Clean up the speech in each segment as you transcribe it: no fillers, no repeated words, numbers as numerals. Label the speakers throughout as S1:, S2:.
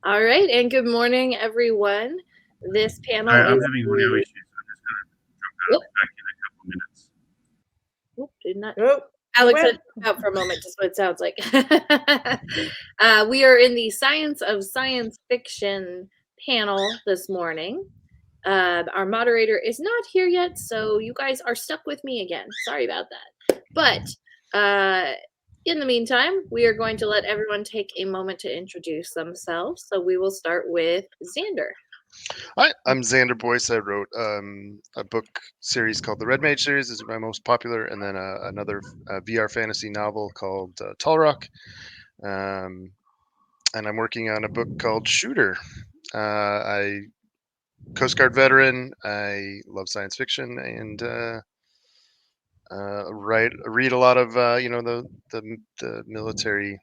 S1: All right, and good morning, everyone. This panel
S2: Sorry,
S1: is
S2: I'm having audio
S1: the.
S2: issues. I'm just going to jump out. I'll
S1: Whoop,
S2: be back in a couple of minutes.
S1: whoop, did not.
S3: Oh, he
S1: Alex had
S3: went.
S1: to come out for a moment, just what it sounds like. We are in the Science of Science Fiction panel this morning. Our moderator is not here yet, so you guys are stuck with me again. Sorry about that. But in the meantime, we are going to let everyone take a moment to introduce themselves. So we will start with Xander.
S4: Hi, I'm Xander Boyce. I wrote a book series called the Red Mage series. This is my most popular, and then another VR fantasy novel called Tall Rock. And I'm working on a book called Shooter. I Coast Guard veteran. I love science fiction and read a lot of the military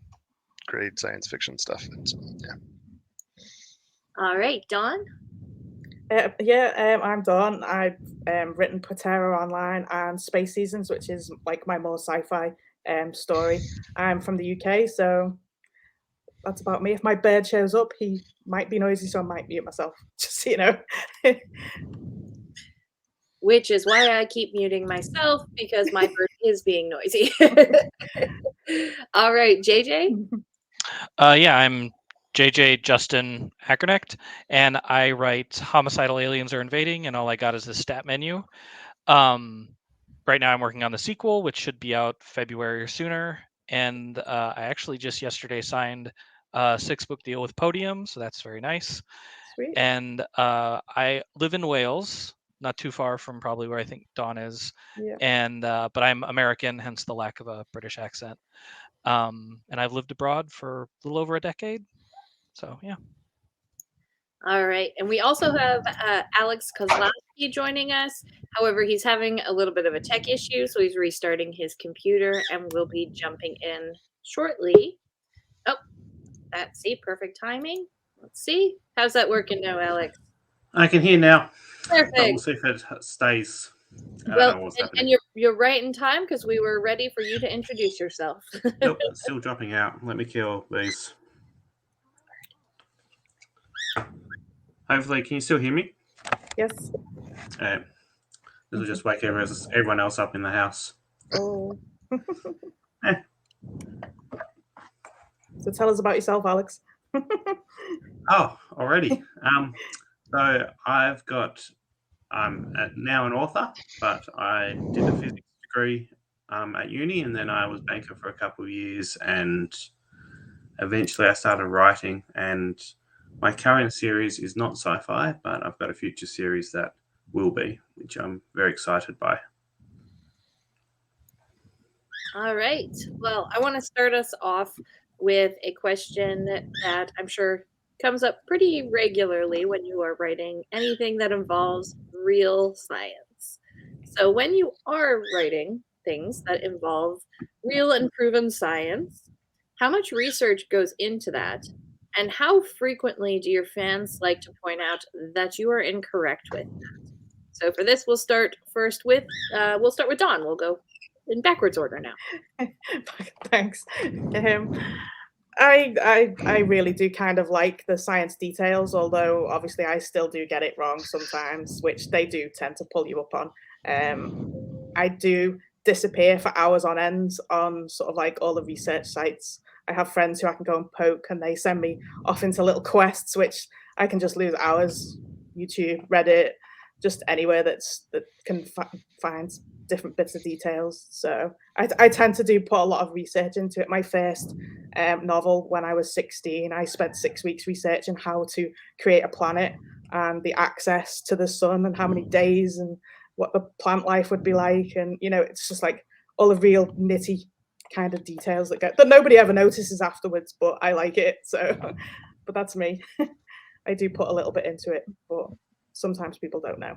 S4: grade science fiction stuff. So, yeah.
S1: All right, Dawn.
S3: I'm Dawn. I've written Protera Online and Space Seasons, which is like my more sci-fi story. I'm from the UK, so that's about me. If my bird shows up, he might be noisy, so I might mute myself, just so you know.
S1: Which is why I keep muting myself because my bird is being noisy. All right, JJ.
S5: I'm JJ Justin Ackernecht, and I write Homicidal Aliens Are Invading, and all I got is the stat menu. Right now I'm working on the sequel, which should be out February or sooner. And I actually just yesterday signed a 6-book deal with Podium, so that's very nice.
S3: Sweet.
S5: And I live in Wales, not too far from probably where I think Dawn is.
S3: Yeah.
S5: And but I'm American, hence the lack of a British accent. And I've lived abroad for a little over a decade. So, yeah.
S1: All right. And we also have Alex Kozlowski joining us. However, he's having a little bit of a tech issue, so he's restarting his computer and will be jumping in shortly. Oh, see, perfect timing. Let's see. How's that working now, Alex?
S2: I can hear now.
S1: Perfect.
S2: But we'll see if it stays. I
S1: Well,
S2: don't know what's happening.
S1: and you're right in time because we were ready for you to introduce yourself.
S2: Nope, it's still dropping out. Let me kill these. Hopefully, can you still hear me?
S3: Yes.
S2: This will just wake everyone else up in the house.
S3: Oh. So tell us about yourself, Alex.
S2: Oh, already. So I've got. I'm now an author, but I did a physics degree at uni, and then I was banker for a couple of years, and eventually I started writing. And my current series is not sci-fi, but I've got a future series that will be, which I'm very excited by.
S1: All right. Well, I want to start us off with a question that I'm sure comes up pretty regularly when you are writing anything that involves real science. So, when you are writing things that involve real and proven science, how much research goes into that? And how frequently do your fans like to point out that you are incorrect with that? So, for this, we'll start with Dawn. We'll go in backwards order now.
S3: Thanks. I really do kind of like the science details, although obviously I still do get it wrong sometimes, which they do tend to pull you up on. I do disappear for hours on end on sort of like all the research sites. I have friends who I can go and poke, and they send me off into little quests, which I can just lose hours. YouTube, Reddit, just anywhere that can find different bits of details. So I tend to put a lot of research into it. My first novel, when I was 16, I spent 6 weeks researching how to create a planet and the access to the sun and how many days and what the plant life would be like. And, it's just like all the real nitty kind of details that nobody ever notices afterwards, but I like it. So, but that's me. I do put a little bit into it, but sometimes people don't know.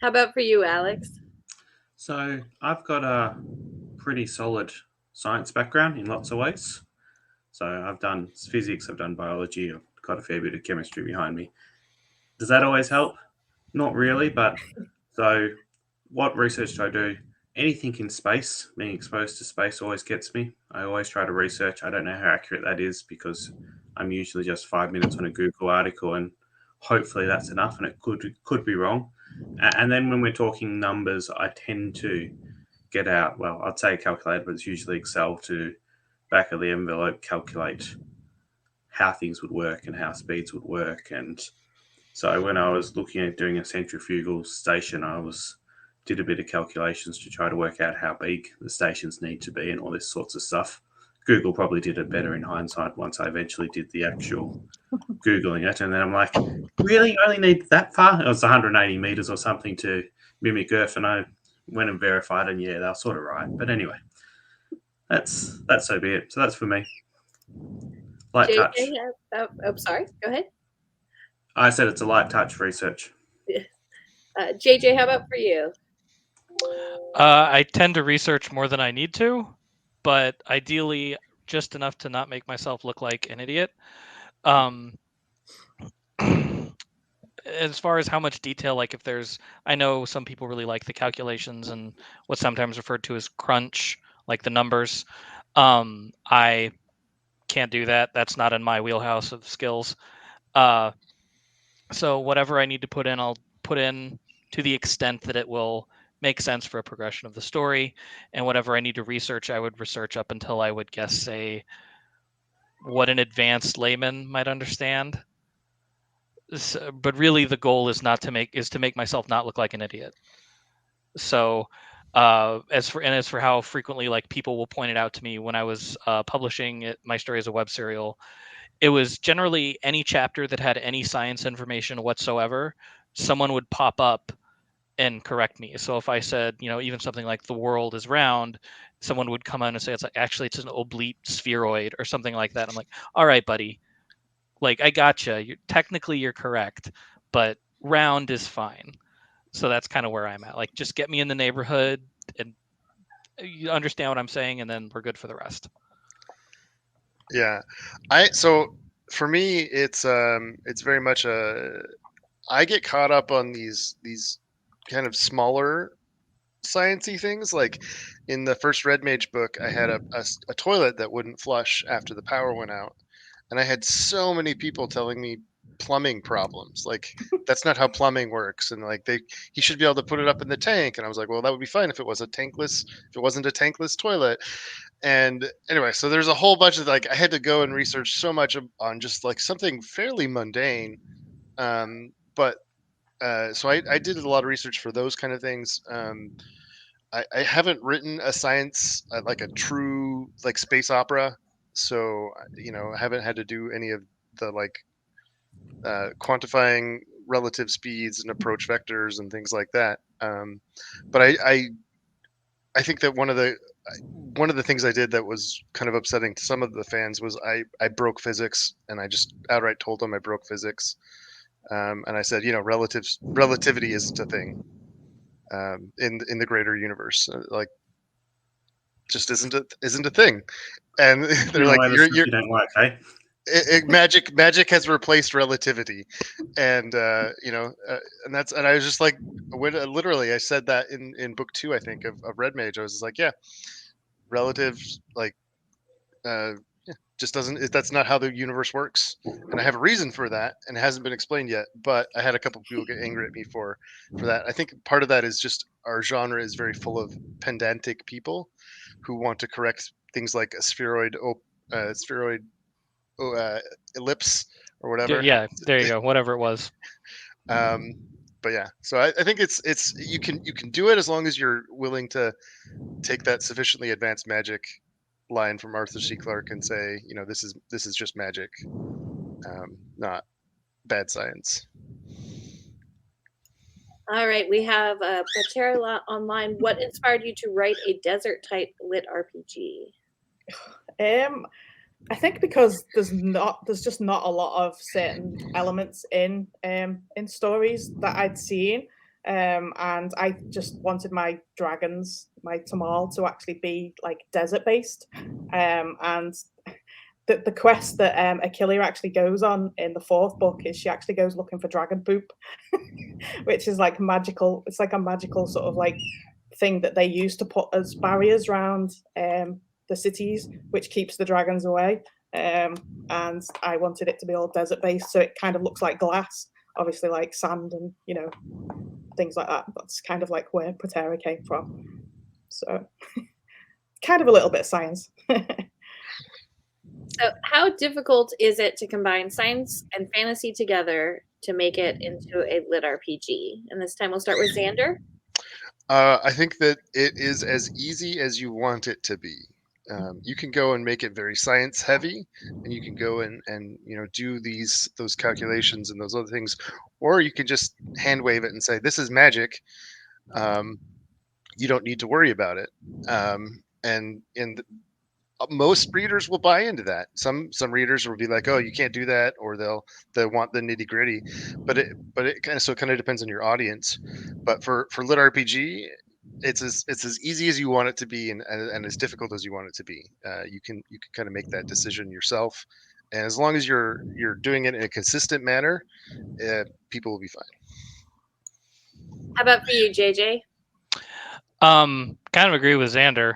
S1: How about for you, Alex?
S2: So I've got a pretty solid science background in lots of ways. So I've done physics, I've done biology, I've got a fair bit of chemistry behind me. Does that always help? Not really, but so what research do I do? Anything in space, being exposed to space always gets me. I always try to research. I don't know how accurate that is because I'm usually just 5 minutes on a Google article, and hopefully that's enough. And it could be wrong. And then when we're talking numbers, I tend to get out, well, I'd say a calculator, but it's usually Excel, to back of the envelope calculate how things would work and how speeds would work. And so when I was looking at doing a centrifugal station, did a bit of calculations to try to work out how big the stations need to be and all this sorts of stuff. Google probably did it better in hindsight once I eventually did the actual Googling it. And then I'm like, really? You only need that far? It was 180 meters or something to mimic Earth. And I went and verified, and yeah, they were sort of right. But anyway, that's so be it. So that's for me. Light touch.
S1: JJ, I'm sorry. Go ahead.
S2: I said it's a light touch research.
S1: JJ, how about for you?
S5: I tend to research more than I need to, but ideally just enough to not make myself look like an idiot. As far as how much detail, like if there's, I know some people really like the calculations and what's sometimes referred to as crunch, like the numbers. I can't do that. That's not in my wheelhouse of skills. So whatever I need to put in, I'll put in to the extent that it will make sense for a progression of the story. And whatever I need to research, I would research up until I would guess, say, what an advanced layman might understand. So, but really the goal is to make myself not look like an idiot. So as for how frequently like people will point it out to me when I was publishing my story as a web serial, it was generally any chapter that had any science information whatsoever, someone would pop up and correct me. So if I said, even something like the world is round, someone would come on and say, it's an oblate spheroid or something like that. I'm like, all right, buddy. Like, I gotcha. Technically you're correct, but round is fine. So that's kind of where I'm at. Like, just get me in the neighborhood and you understand what I'm saying, and then we're good for the rest.
S4: Yeah, so for me, it's very much I get caught up on these kind of smaller sciencey things. Like in the first Red Mage book, I had a toilet that wouldn't flush after the power went out, and I had so many people telling me plumbing problems. Like, that's not how plumbing works, and like he should be able to put it up in the tank. And I was like, well, that would be fine if it wasn't a tankless toilet. And anyway, so there's a whole bunch of like, I had to go and research so much on just like something fairly mundane. But so I did a lot of research for those kind of things. I haven't written a science, like a true like space opera. So, I haven't had to do any of the like quantifying relative speeds and approach vectors and things like that. But I think that one of the things I did that was kind of upsetting to some of the fans was I broke physics, and I just outright told them I broke physics. And I said, relativity isn't a thing in the greater universe. Like, just isn't a thing. And they're like,
S2: you don't like, hey?
S4: Magic has replaced relativity, and and I was just like, literally I said that in book 2, I think, of Red Mage. I was just like, yeah, relative, like, just doesn't. That's not how the universe works, and I have a reason for that, and it hasn't been explained yet. But I had a couple people get angry at me for that. I think part of that is just our genre is very full of pedantic people who want to correct things like a spheroid ellipse or whatever.
S5: Yeah, there you go. Whatever it was.
S4: But yeah, so I think it's you can do it as long as you're willing to take that sufficiently advanced magic line from Arthur C. Clarke and say, this is just magic, not bad science.
S1: All right, we have Patera online. What inspired you to write a desert type lit RPG?
S3: I think because there's just not a lot of certain elements in stories that I'd seen, and I just wanted my dragons, my Tamal, to actually be like desert based, and the quest that Achille actually goes on in the 4th book is she actually goes looking for dragon poop, which is like magical. It's like a magical sort of like thing that they use to put as barriers around the cities, which keeps the dragons away. and I wanted it to be all desert based, so it kind of looks like glass, obviously like sand and things like that. That's kind of like where Protera came from. So kind of a little bit of science.
S1: So how difficult is it to combine science and fantasy together to make it into a lit RPG? And this time we'll start with Xander.
S4: I think that it is as easy as you want it to be. You can go and make it very science heavy, and you can go and do those calculations and those other things, or you can just hand wave it and say, "This is magic." You don't need to worry about it. Most readers will buy into that. Some readers will be like, "Oh, you can't do that," or they'll want the nitty gritty. But it kind of depends on your audience. But for lit RPG, it's as easy as you want it to be, and as difficult as you want it to be. You can kind of make that decision yourself, and as long as you're doing it in a consistent manner, people will be fine.
S1: How about for you, JJ?
S5: Kind of agree with Xander.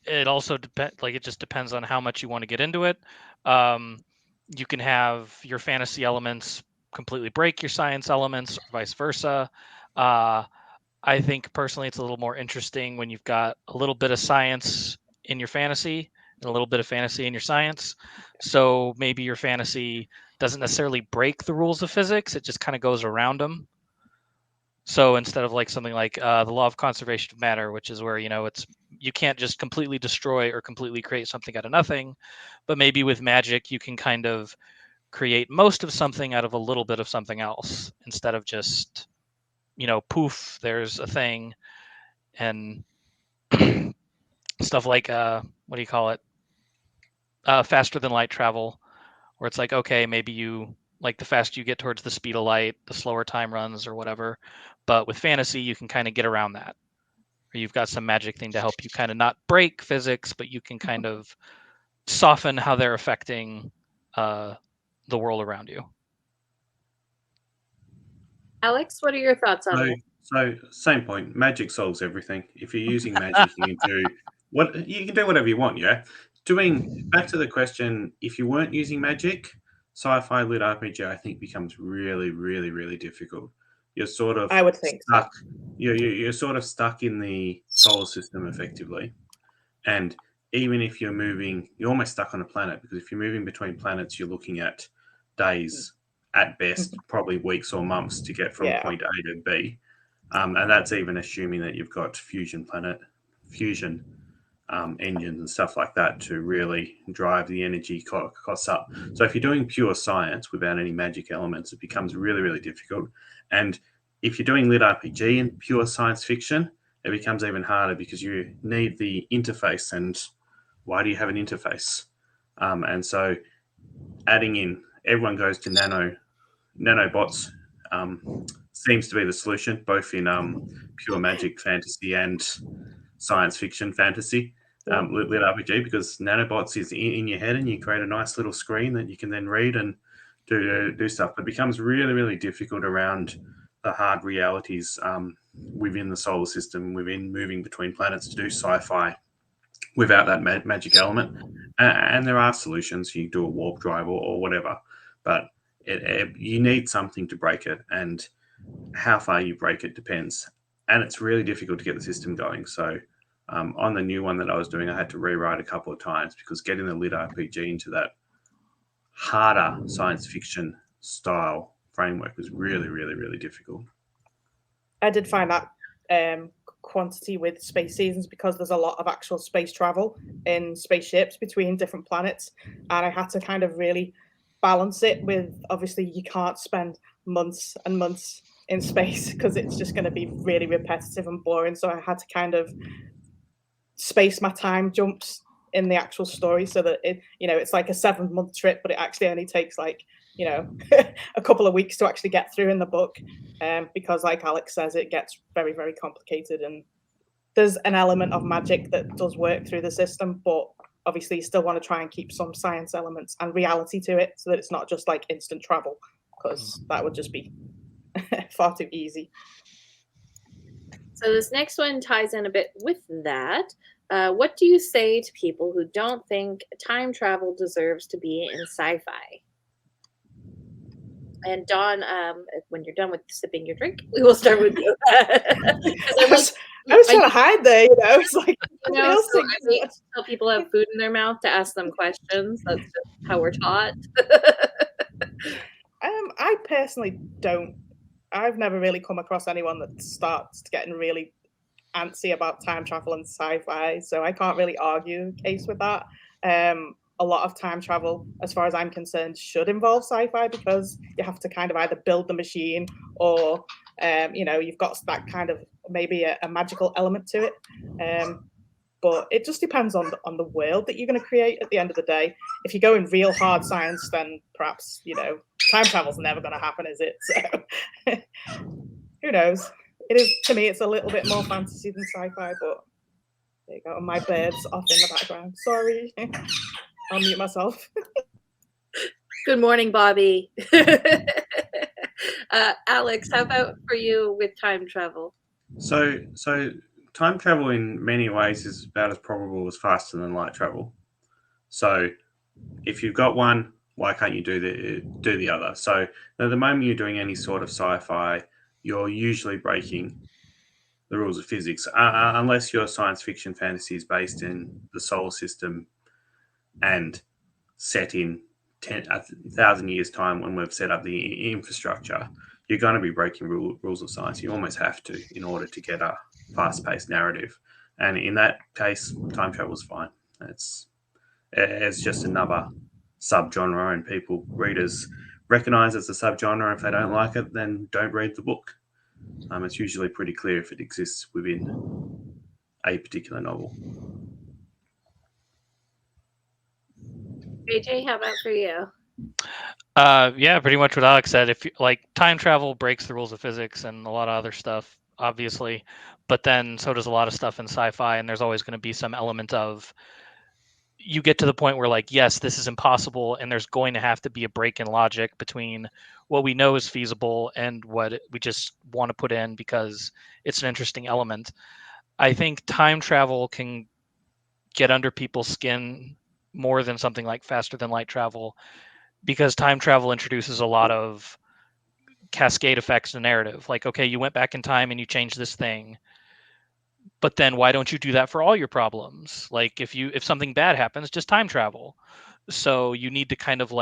S5: It also it just depends on how much you want to get into it. You can have your fantasy elements completely break your science elements, or vice versa. I think personally it's a little more interesting when you've got a little bit of science in your fantasy and a little bit of fantasy in your science. So maybe your fantasy doesn't necessarily break the rules of physics, it just kind of goes around them. So instead of like something like the law of conservation of matter, which is where you can't just completely destroy or completely create something out of nothing, but maybe with magic you can kind of create most of something out of a little bit of something else, instead of just poof, there's a thing. And stuff like what do you call it, faster than light travel, where it's like, okay, maybe you like the faster you get towards the speed of light, the slower time runs or whatever. But with fantasy, you can kind of get around that. Or you've got some magic thing to help you kind of not break physics, but you can kind of soften how they're affecting the world around you.
S1: Alex, what are your thoughts on it?
S2: So same point. Magic solves everything. If you're using magic, you can do whatever you want. Yeah. Back to the question, if you weren't using magic, sci-fi lit RPG, I think, becomes really, really, really difficult. You're sort of
S3: I would think
S2: stuck. You're sort of stuck in the solar system effectively, and even if you're moving, you're almost stuck on a planet, because if you're moving between planets, you're looking at days at best, probably weeks or months to get from point A to B. And that's even assuming that you've got fusion engines and stuff like that to really drive the energy costs up. So if you're doing pure science without any magic elements, it becomes really, really difficult. And if you're doing lit RPG and pure science fiction, it becomes even harder, because you need the interface. And why do you have an interface? And so adding in, everyone goes to nanobots. Seems to be the solution, both in pure magic fantasy and science fiction fantasy, lit RPG, because nanobots is in your head, and you create a nice little screen that you can then read and do stuff. But it becomes really, really difficult around the hard realities within the solar system, within moving between planets, to do sci-fi without that magic element. And there are solutions. You do a warp drive or whatever, but you need something to break it, and how far you break it depends. And it's really difficult to get the system going. So on the new one that I was doing, I had to rewrite a couple of times, because getting the lit RPG into that harder science fiction style framework was really, really, really difficult.
S3: I did find that quantity with space seasons, because there's a lot of actual space travel in spaceships between different planets, and I had to kind of really balance it with, obviously you can't spend months and months in space, because it's just going to be really repetitive and boring. So I had to kind of space my time jumps in the actual story, so that it's like a 7-month trip, but it actually only takes like a couple of weeks to actually get through in the book, because like Alex says, it gets very, very complicated, and there's an element of magic that does work through the system, but obviously you still want to try and keep some science elements and reality to it, so that it's not just like instant travel, because that would just be far too easy.
S1: So this next one ties in a bit with that. What do you say to people who don't think time travel deserves to be in sci-fi? And Dawn, when you're done with sipping your drink, we will start with you. 'Cause I'm like,
S3: I was
S1: I
S3: trying to hide there, It's like nobody else
S1: so
S3: thinks
S1: I wait
S3: that.
S1: until people have food in their mouth to ask them questions. That's just how we're taught.
S3: I personally don't. I've never really come across anyone that starts getting really antsy about time travel and sci-fi, so I can't really argue the case with that. A lot of time travel, as far as I'm concerned, should involve sci-fi because you have to kind of either build the machine or, you've got that kind of maybe a magical element to it. But it just depends on the world that you're going to create at the end of the day. If you go in real hard science, then perhaps, time travel's never going to happen, is it? So who knows? It is, to me, it's a little bit more fantasy than sci-fi, but there you go. And my bird's off in the background. Sorry. I'll mute myself.
S1: Good morning, Bobby. Alex, how about for you with time travel?
S2: So time travel in many ways is about as probable as faster than light travel. So if you've got one, why can't you do the other? So at the moment you're doing any sort of sci-fi, you're usually breaking the rules of physics, unless your science fiction fantasy is based in the solar system and set in 1,000 years' time when we've set up the infrastructure. You're going to be breaking rules of science. You almost have to in order to get a fast-paced narrative. And in that case, time travel is fine. It's just another subgenre, and readers recognize it's a subgenre. If they don't like it, then don't read the book. It's usually pretty clear if it exists within a particular novel.
S1: AJ, how about for you?
S5: Yeah, pretty much what Alex said. If time travel breaks the rules of physics and a lot of other stuff, obviously, but then so does a lot of stuff in sci-fi, and there's always going to be some element of you get to the point where yes, this is impossible, and there's going to have to be a break in logic between what we know is feasible and what we just want to put in because it's an interesting element. I think time travel can get under people's skin more than something like faster than light travel, because time travel introduces a lot of cascade effects in the narrative. Okay, you went back in time and you changed this thing, but then why don't you do that for all your problems? If something bad happens, just time travel. So you need to kind of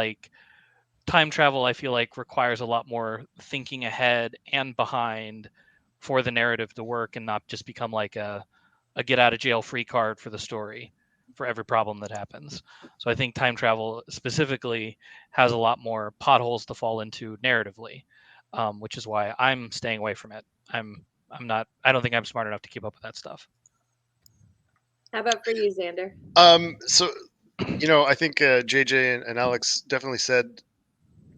S5: time travel, I feel like requires a lot more thinking ahead and behind for the narrative to work and not just become like a get out of jail free card for the story for every problem that happens. So I think time travel specifically has a lot more potholes to fall into narratively, which is why I'm staying away from it. I'm not. I don't think I'm smart enough to keep up with that stuff.
S1: How about for you, Xander?
S4: So, I think JJ and Alex definitely said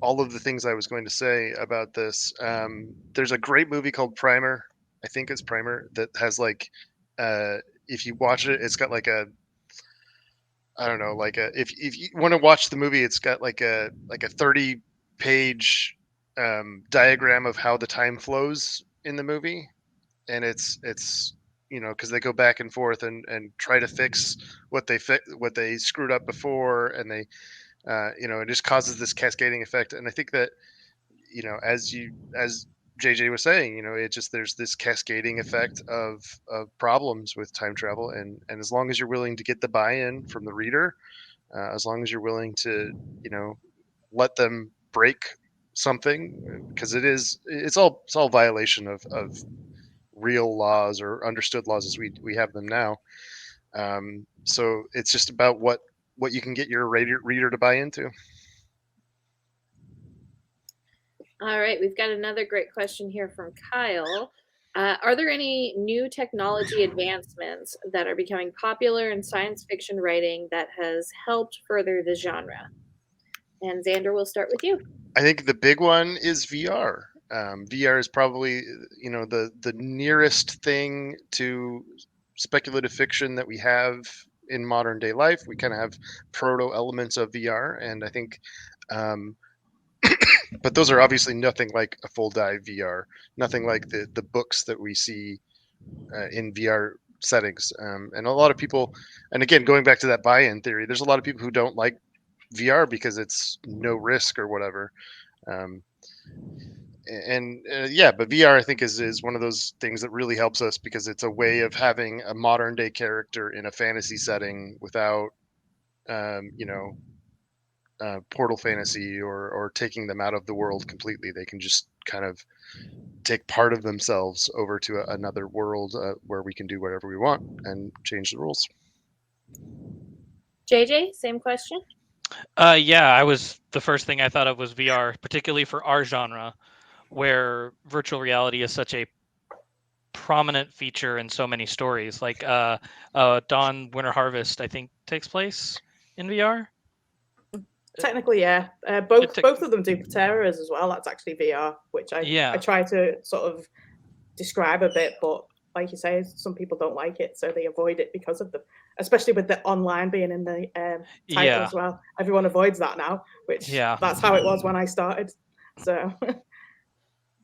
S4: all of the things I was going to say about this. There's a great movie called Primer. I think it's Primer that has if you watch it, it's got I don't know, if you want to watch the movie, it's got a 30-page diagram of how the time flows in the movie, and it's because they go back and forth and try to fix what they screwed up before, and they it just causes this cascading effect. And I think that as JJ was saying, there's this cascading effect of problems with time travel, and as long as you're willing to get the buy-in from the reader, as long as you're willing to let them break something, because it's all violation of real laws or understood laws as we have them now. So it's just about what you can get your reader to buy into.
S1: All right, we've got another great question here from Kyle. Are there any new technology advancements that are becoming popular in science fiction writing that has helped further the genre? And Xander, we'll start with you.
S4: I think the big one is VR. VR is probably the nearest thing to speculative fiction that we have in modern day life. We kind of have proto elements of VR, and I think but those are obviously nothing like a full dive VR, nothing like the books that we see in VR settings. And a lot of people, and again, going back to that buy-in theory, there's a lot of people who don't like VR because it's no risk or whatever. But VR, I think, is one of those things that really helps us because it's a way of having a modern day character in a fantasy setting without, portal fantasy or taking them out of the world completely. They can just kind of take part of themselves over to another world where we can do whatever we want and change the rules.
S1: JJ, same question.
S5: Yeah, the first thing I thought of was VR, particularly for our genre, where virtual reality is such a prominent feature in so many stories. Like Dawn Winter Harvest, I think, takes place in VR.
S3: Technically, yeah. Both of them do Pateras as well. That's actually VR, which I try to sort of describe a bit, but like you say, some people don't like it, so they avoid it because of especially with the online being in the title as well. Everyone avoids that now, which that's how it was when I started. So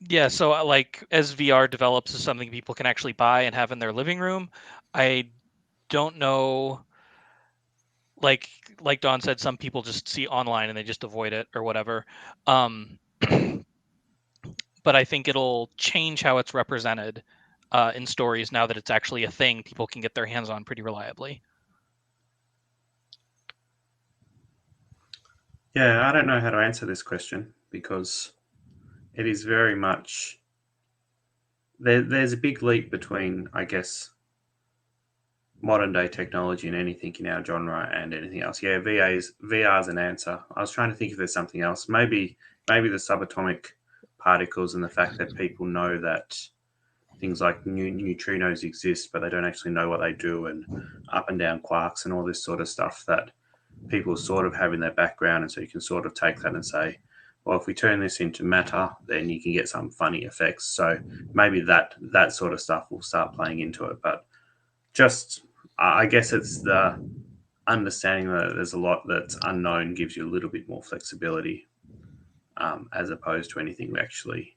S5: yeah, so like as VR develops as something people can actually buy and have in their living room, I don't know. Like Dawn said, some people just see online and they just avoid it or whatever. But I think it'll change how it's represented in stories now that it's actually a thing people can get their hands on pretty reliably.
S2: Yeah, I don't know how to answer this question because it is very much there's a big leap between, I guess, modern day technology and anything in our genre and anything else. Yeah, VR's an answer. I was trying to think if there's something else. Maybe the subatomic particles and the fact that people know that things like neutrinos exist, but they don't actually know what they do, and up and down quarks and all this sort of stuff that people sort of have in their background. And so you can sort of take that and say, well, if we turn this into matter, then you can get some funny effects. So maybe that sort of stuff will start playing into it. But just, I guess it's the understanding that there's a lot that's unknown gives you a little bit more flexibility, as opposed to anything we actually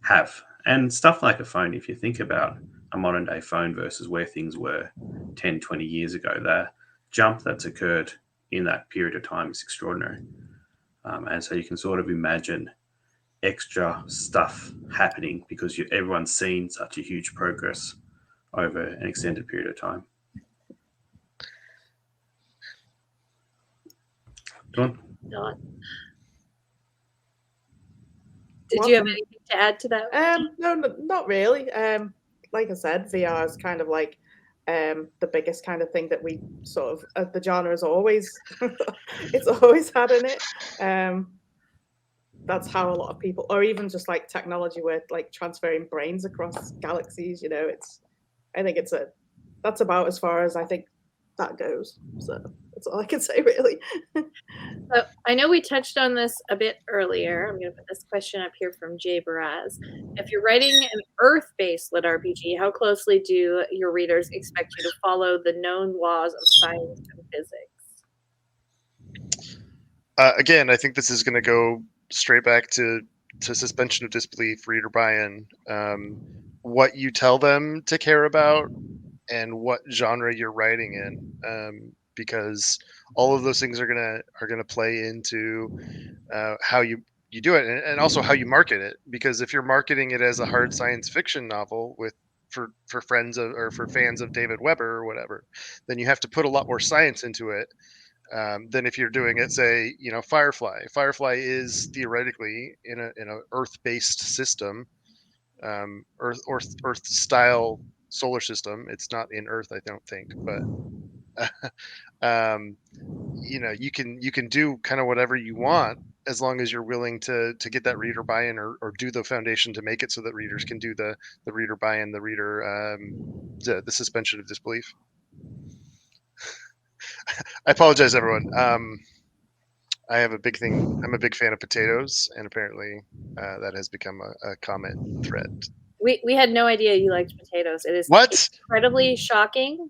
S2: have. And stuff like a phone, if you think about a modern day phone versus where things were 10, 20 years ago, the jump that's occurred in that period of time is extraordinary. And so you can sort of imagine extra stuff happening because everyone's seen such a huge progress over an extended period of time. Dawn?
S1: Did you have anything to add to that?
S3: No, not really. Like I said, VR is kind of like the biggest kind of thing that we sort of the genre is always it's always had in it. That's how a lot of people, or even just like technology where like transferring brains across galaxies, I think that's about as far as I think that goes. So that's all I can say, really.
S1: So I know we touched on this a bit earlier. I'm going to put this question up here from Jay Baraz. If you're writing an Earth-based lit RPG, how closely do your readers expect you to follow the known laws of science and physics?
S4: Again, I think this is going to go straight back to suspension of disbelief, reader buy-in. What you tell them to care about and what genre you're writing in, because all of those things are gonna play into how you do it, and also how you market it. Because if you're marketing it as a hard science fiction novel for friends of, or for fans of David Weber or whatever, then you have to put a lot more science into it than if you're doing it, say, Firefly. Firefly is theoretically in a Earth-based system, Earth style solar system. It's not in Earth, I don't think, but you can do kind of whatever you want as long as you're willing to get that reader buy-in or do the foundation to make it so that readers can do the reader buy-in, the suspension of disbelief. I apologize, everyone. I have a big thing. I'm a big fan of potatoes, and apparently that has become a comment thread.
S1: We had no idea you liked potatoes. It is
S4: What?
S1: Incredibly shocking.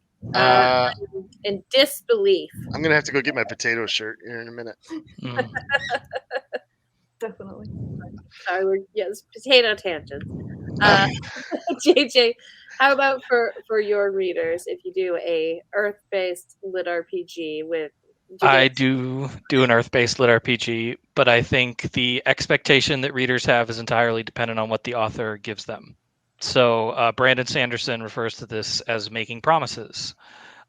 S1: In disbelief.
S4: I'm gonna have to go get my potato shirt here in a minute.
S3: Definitely.
S1: Sorry, yes, potato tangents. JJ, How about for your readers, if you do a Earth-based lit RPG with, do
S5: I
S1: they?
S5: do an Earth-based lit RPG, but I think the expectation that readers have is entirely dependent on what the author gives them. So Brandon Sanderson refers to this as making promises.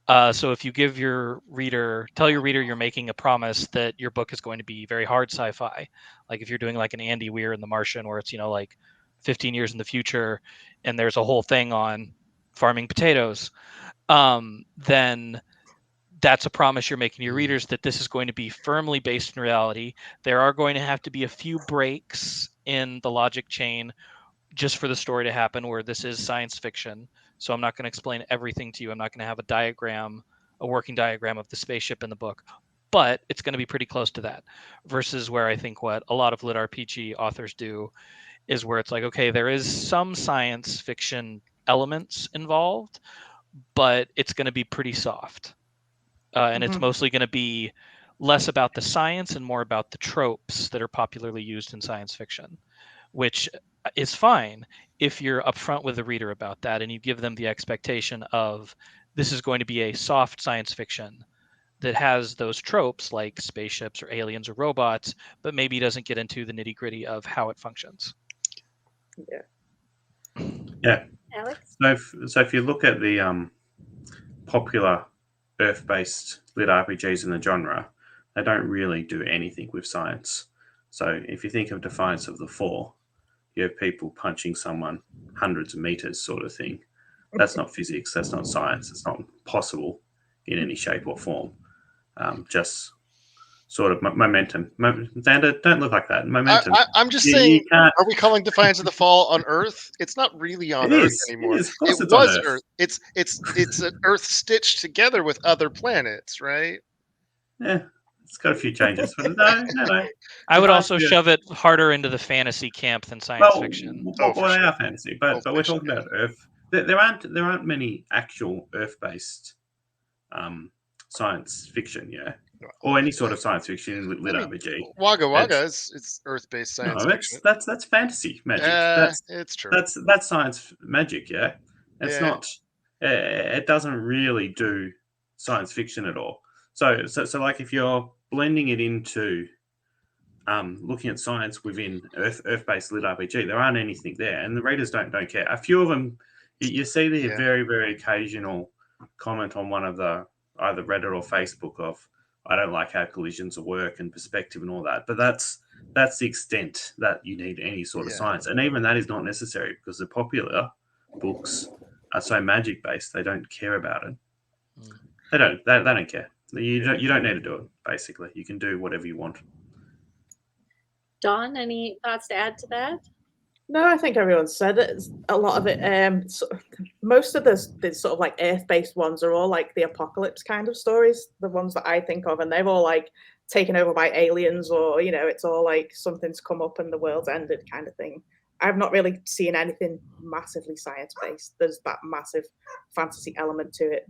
S5: So if you give tell your reader you're making a promise that your book is going to be very hard sci-fi, like if you're doing like an Andy Weir in The Martian, where it's like 15 years in the future, and there's a whole thing on farming potatoes, then that's a promise you're making to your readers that this is going to be firmly based in reality. There are going to have to be a few breaks in the logic chain just for the story to happen, where this is science fiction. So I'm not going to explain everything to you. I'm not going to have a working diagram of the spaceship in the book, but it's going to be pretty close to that. Versus where I think what a lot of lit RPG authors do is where it's like, okay, there is some science fiction elements involved, but it's going to be pretty soft. And it's
S3: Mhm.
S5: mostly going to be less about the science and more about the tropes that are popularly used in science fiction, which is fine if you're upfront with the reader about that and you give them the expectation of this is going to be a soft science fiction that has those tropes like spaceships or aliens or robots, but maybe doesn't get into the nitty gritty of how it functions.
S2: Yeah.
S1: Alex?
S2: So if you look at the popular Earth-based lit RPGs in the genre, they don't really do anything with science. So if you think of Defiance of the Four, you have people punching someone hundreds of meters, sort of thing. That's not physics. That's not science. It's not possible in any shape or form. Just sort of momentum. Xander, don't look like that. Momentum.
S4: I'm just
S2: You
S4: saying,
S2: can't.
S4: are we calling Defiance of the Fall on Earth? It's not really on
S2: It
S4: Earth
S2: is. It
S4: anymore.
S2: is. Of
S4: It
S2: course, it's on
S4: was
S2: Earth.
S4: Earth. It's an Earth stitched together with other planets, right?
S2: Yeah, it's got a few changes, but no.
S5: I would
S2: Defiance
S5: also
S2: of the Earth.
S5: shove it harder into the fantasy camp than science
S2: Well,
S5: fiction.
S4: Oh, for
S2: they
S4: sure.
S2: are fantasy, but we're
S4: Fiction,
S2: talking about Earth. There aren't many actual Earth-based science fiction, yeah, or any sort of science fiction in lit
S4: I mean,
S2: RPG.
S4: Wagga Wagga
S2: It's
S4: it's Earth-based science
S2: no,
S4: fiction.
S2: that's fantasy magic.
S4: It's true.
S2: That's science magic, yeah. It's
S4: Yeah.
S2: not. It doesn't really do science fiction at all. So like if you're blending it into looking at science within Earth-based lit RPG, there aren't anything there, and the readers don't care. A few of them, you see the
S4: Yeah.
S2: very occasional comment on one of the either Reddit or Facebook of I don't like how collisions work and perspective and all that, but that's the extent that you need any sort of
S4: Yeah.
S2: science, and even that is not necessary because the popular books are so magic based they don't care about it. They don't care. You don't need to do it. Basically, you can do whatever you want.
S1: Dawn, any thoughts to add to that?
S3: No, I think everyone said it. A lot of it. Most of the sort of like Earth-based ones are all like the apocalypse kind of stories. The ones that I think of, and they're all like taken over by aliens, or it's all like something's come up and the world's ended kind of thing. I've not really seen anything massively science-based. There's that massive fantasy element to it.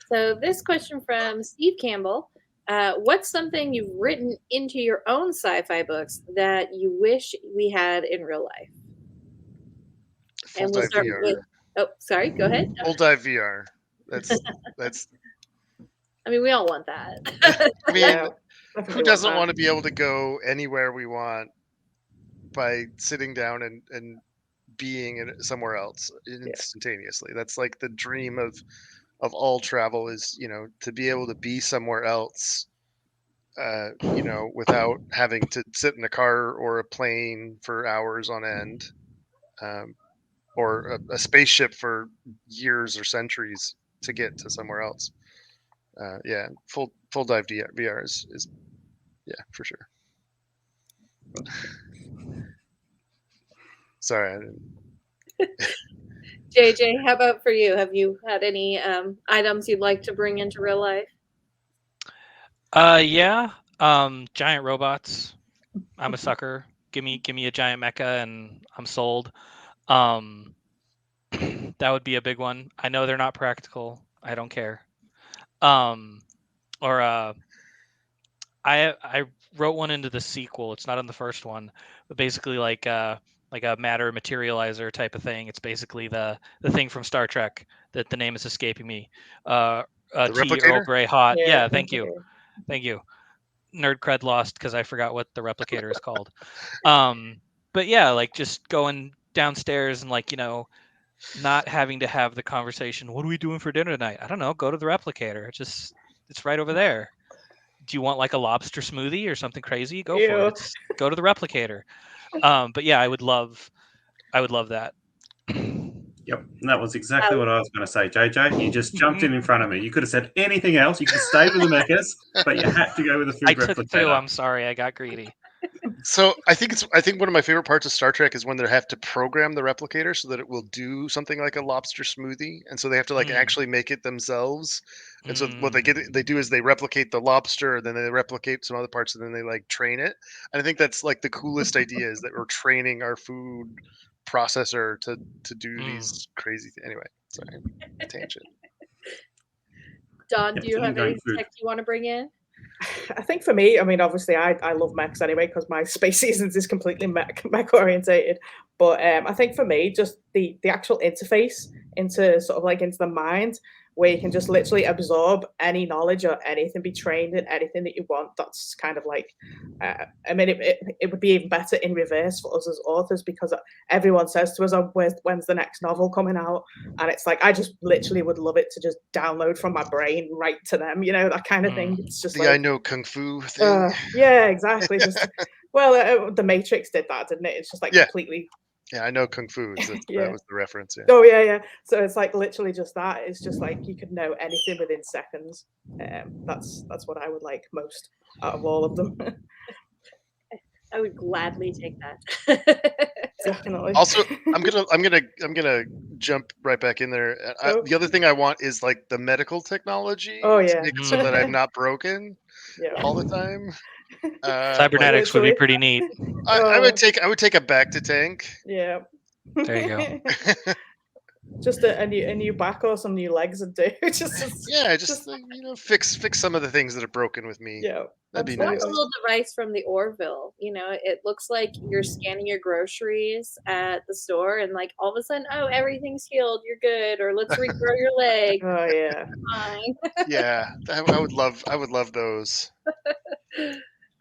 S1: So this question from Steve Campbell. What's something you've written into your own sci-fi books that you wish we had in real life?
S4: Full
S1: And we'll
S4: dive
S1: start
S4: VR.
S1: with. Oh, sorry. Go ahead.
S4: Full dive VR. That's.
S1: I mean, we all want that.
S4: I mean,
S3: Yeah,
S4: who
S3: definitely
S4: doesn't
S3: that.
S4: want to be able to go anywhere we want by sitting down and being somewhere else instantaneously? That's like the dream of all travel is, to be able to be somewhere else, without having to sit in a car or a plane for hours on end, or a spaceship for years or centuries to get to somewhere else. Yeah, full dive VR is yeah, for sure. Sorry, I didn't.
S1: JJ, how about for you? Have you had any items you'd like to bring into real life?
S5: Yeah. Giant robots. I'm a sucker. Give me a giant mecha and I'm sold. That would be a big one. I know they're not practical. I don't care. Or I wrote one into the sequel. It's not in the first one, but basically like like a matter materializer type of thing. It's basically the thing from Star Trek that the name is escaping me.
S4: The
S5: Tea Earl
S4: replicator?
S5: Grey hot. Yeah, thank
S3: okay.
S5: you. Thank you. Nerd cred lost because I forgot what the replicator is called. But yeah, like just going downstairs and like, not having to have the conversation, what are we doing for dinner tonight? I don't know, go to the replicator. It's right over there. Do you want like a lobster smoothie or something crazy? Go for
S3: Ew.
S5: it. It's go to the replicator. But yeah, I would love that.
S2: Yep, that was exactly what I was going to say, JJ. You just jumped in front of me. You could have said anything else. You could have stayed with the mechas, but you had to go with the food
S5: I took two.
S2: replicator.
S5: I'm sorry, I got greedy.
S4: So I think one of my favorite parts of Star Trek is when they have to program the replicator so that it will do something like a lobster smoothie, and so they have to like
S5: Mm.
S4: actually make it themselves. And so what
S5: Mm.
S4: they do is they replicate the lobster, then they replicate some other parts, and then they like train it. And I think that's like the coolest idea is that we're training our food processor to do
S5: Mm.
S4: these crazy. Anyway, sorry, tangent.
S1: Don,
S2: Yep,
S1: do you have
S2: going
S1: any
S2: food.
S1: tech you want to bring in?
S3: I think for me, I mean, obviously, I love mechs anyway because my Space Seasons is completely mech orientated. But I think for me, just the actual interface into sort of like into the mind, where you can just literally absorb any knowledge or anything, be trained in anything that you want. That's kind of like, I mean, it would be even better in reverse for us as authors because everyone says to us, "Oh, when's the next novel coming out?" And it's like I just literally would love it to just download from my brain right to them, that kind of thing. It's just
S4: The I
S3: like,
S4: know kung fu thing.
S3: yeah, exactly. Just well, the Matrix did that, didn't it? It's just like
S4: Yeah.
S3: completely.
S4: Yeah, I know kung fu. That
S3: Yeah.
S4: was the reference. Yeah.
S3: Oh yeah. So it's like literally just that. It's just like you could know anything within seconds. That's what I would like most out of all of them.
S1: I would gladly take that.
S3: Definitely.
S4: Also, I'm gonna jump right back in there.
S3: Oh.
S4: The other thing I want is like the medical technology
S3: Oh,
S4: to
S3: yeah.
S4: make it so that I'm not broken
S3: Yeah.
S4: all the time. Like,
S5: Cybernetics would be
S3: literally.
S5: pretty neat.
S4: I would take a back to tank.
S3: Yeah.
S5: There you go.
S3: Just a new back or some new legs would do.
S4: just like, fix some of the things that are broken with me.
S3: Yeah.
S4: That'd be
S1: That's
S4: nice.
S1: a little device from the Orville. It looks like you're scanning your groceries at the store, and like all of a sudden, oh, everything's healed. You're good, or let's regrow your leg.
S3: Oh yeah.
S1: Fine.
S4: Yeah, I would love those.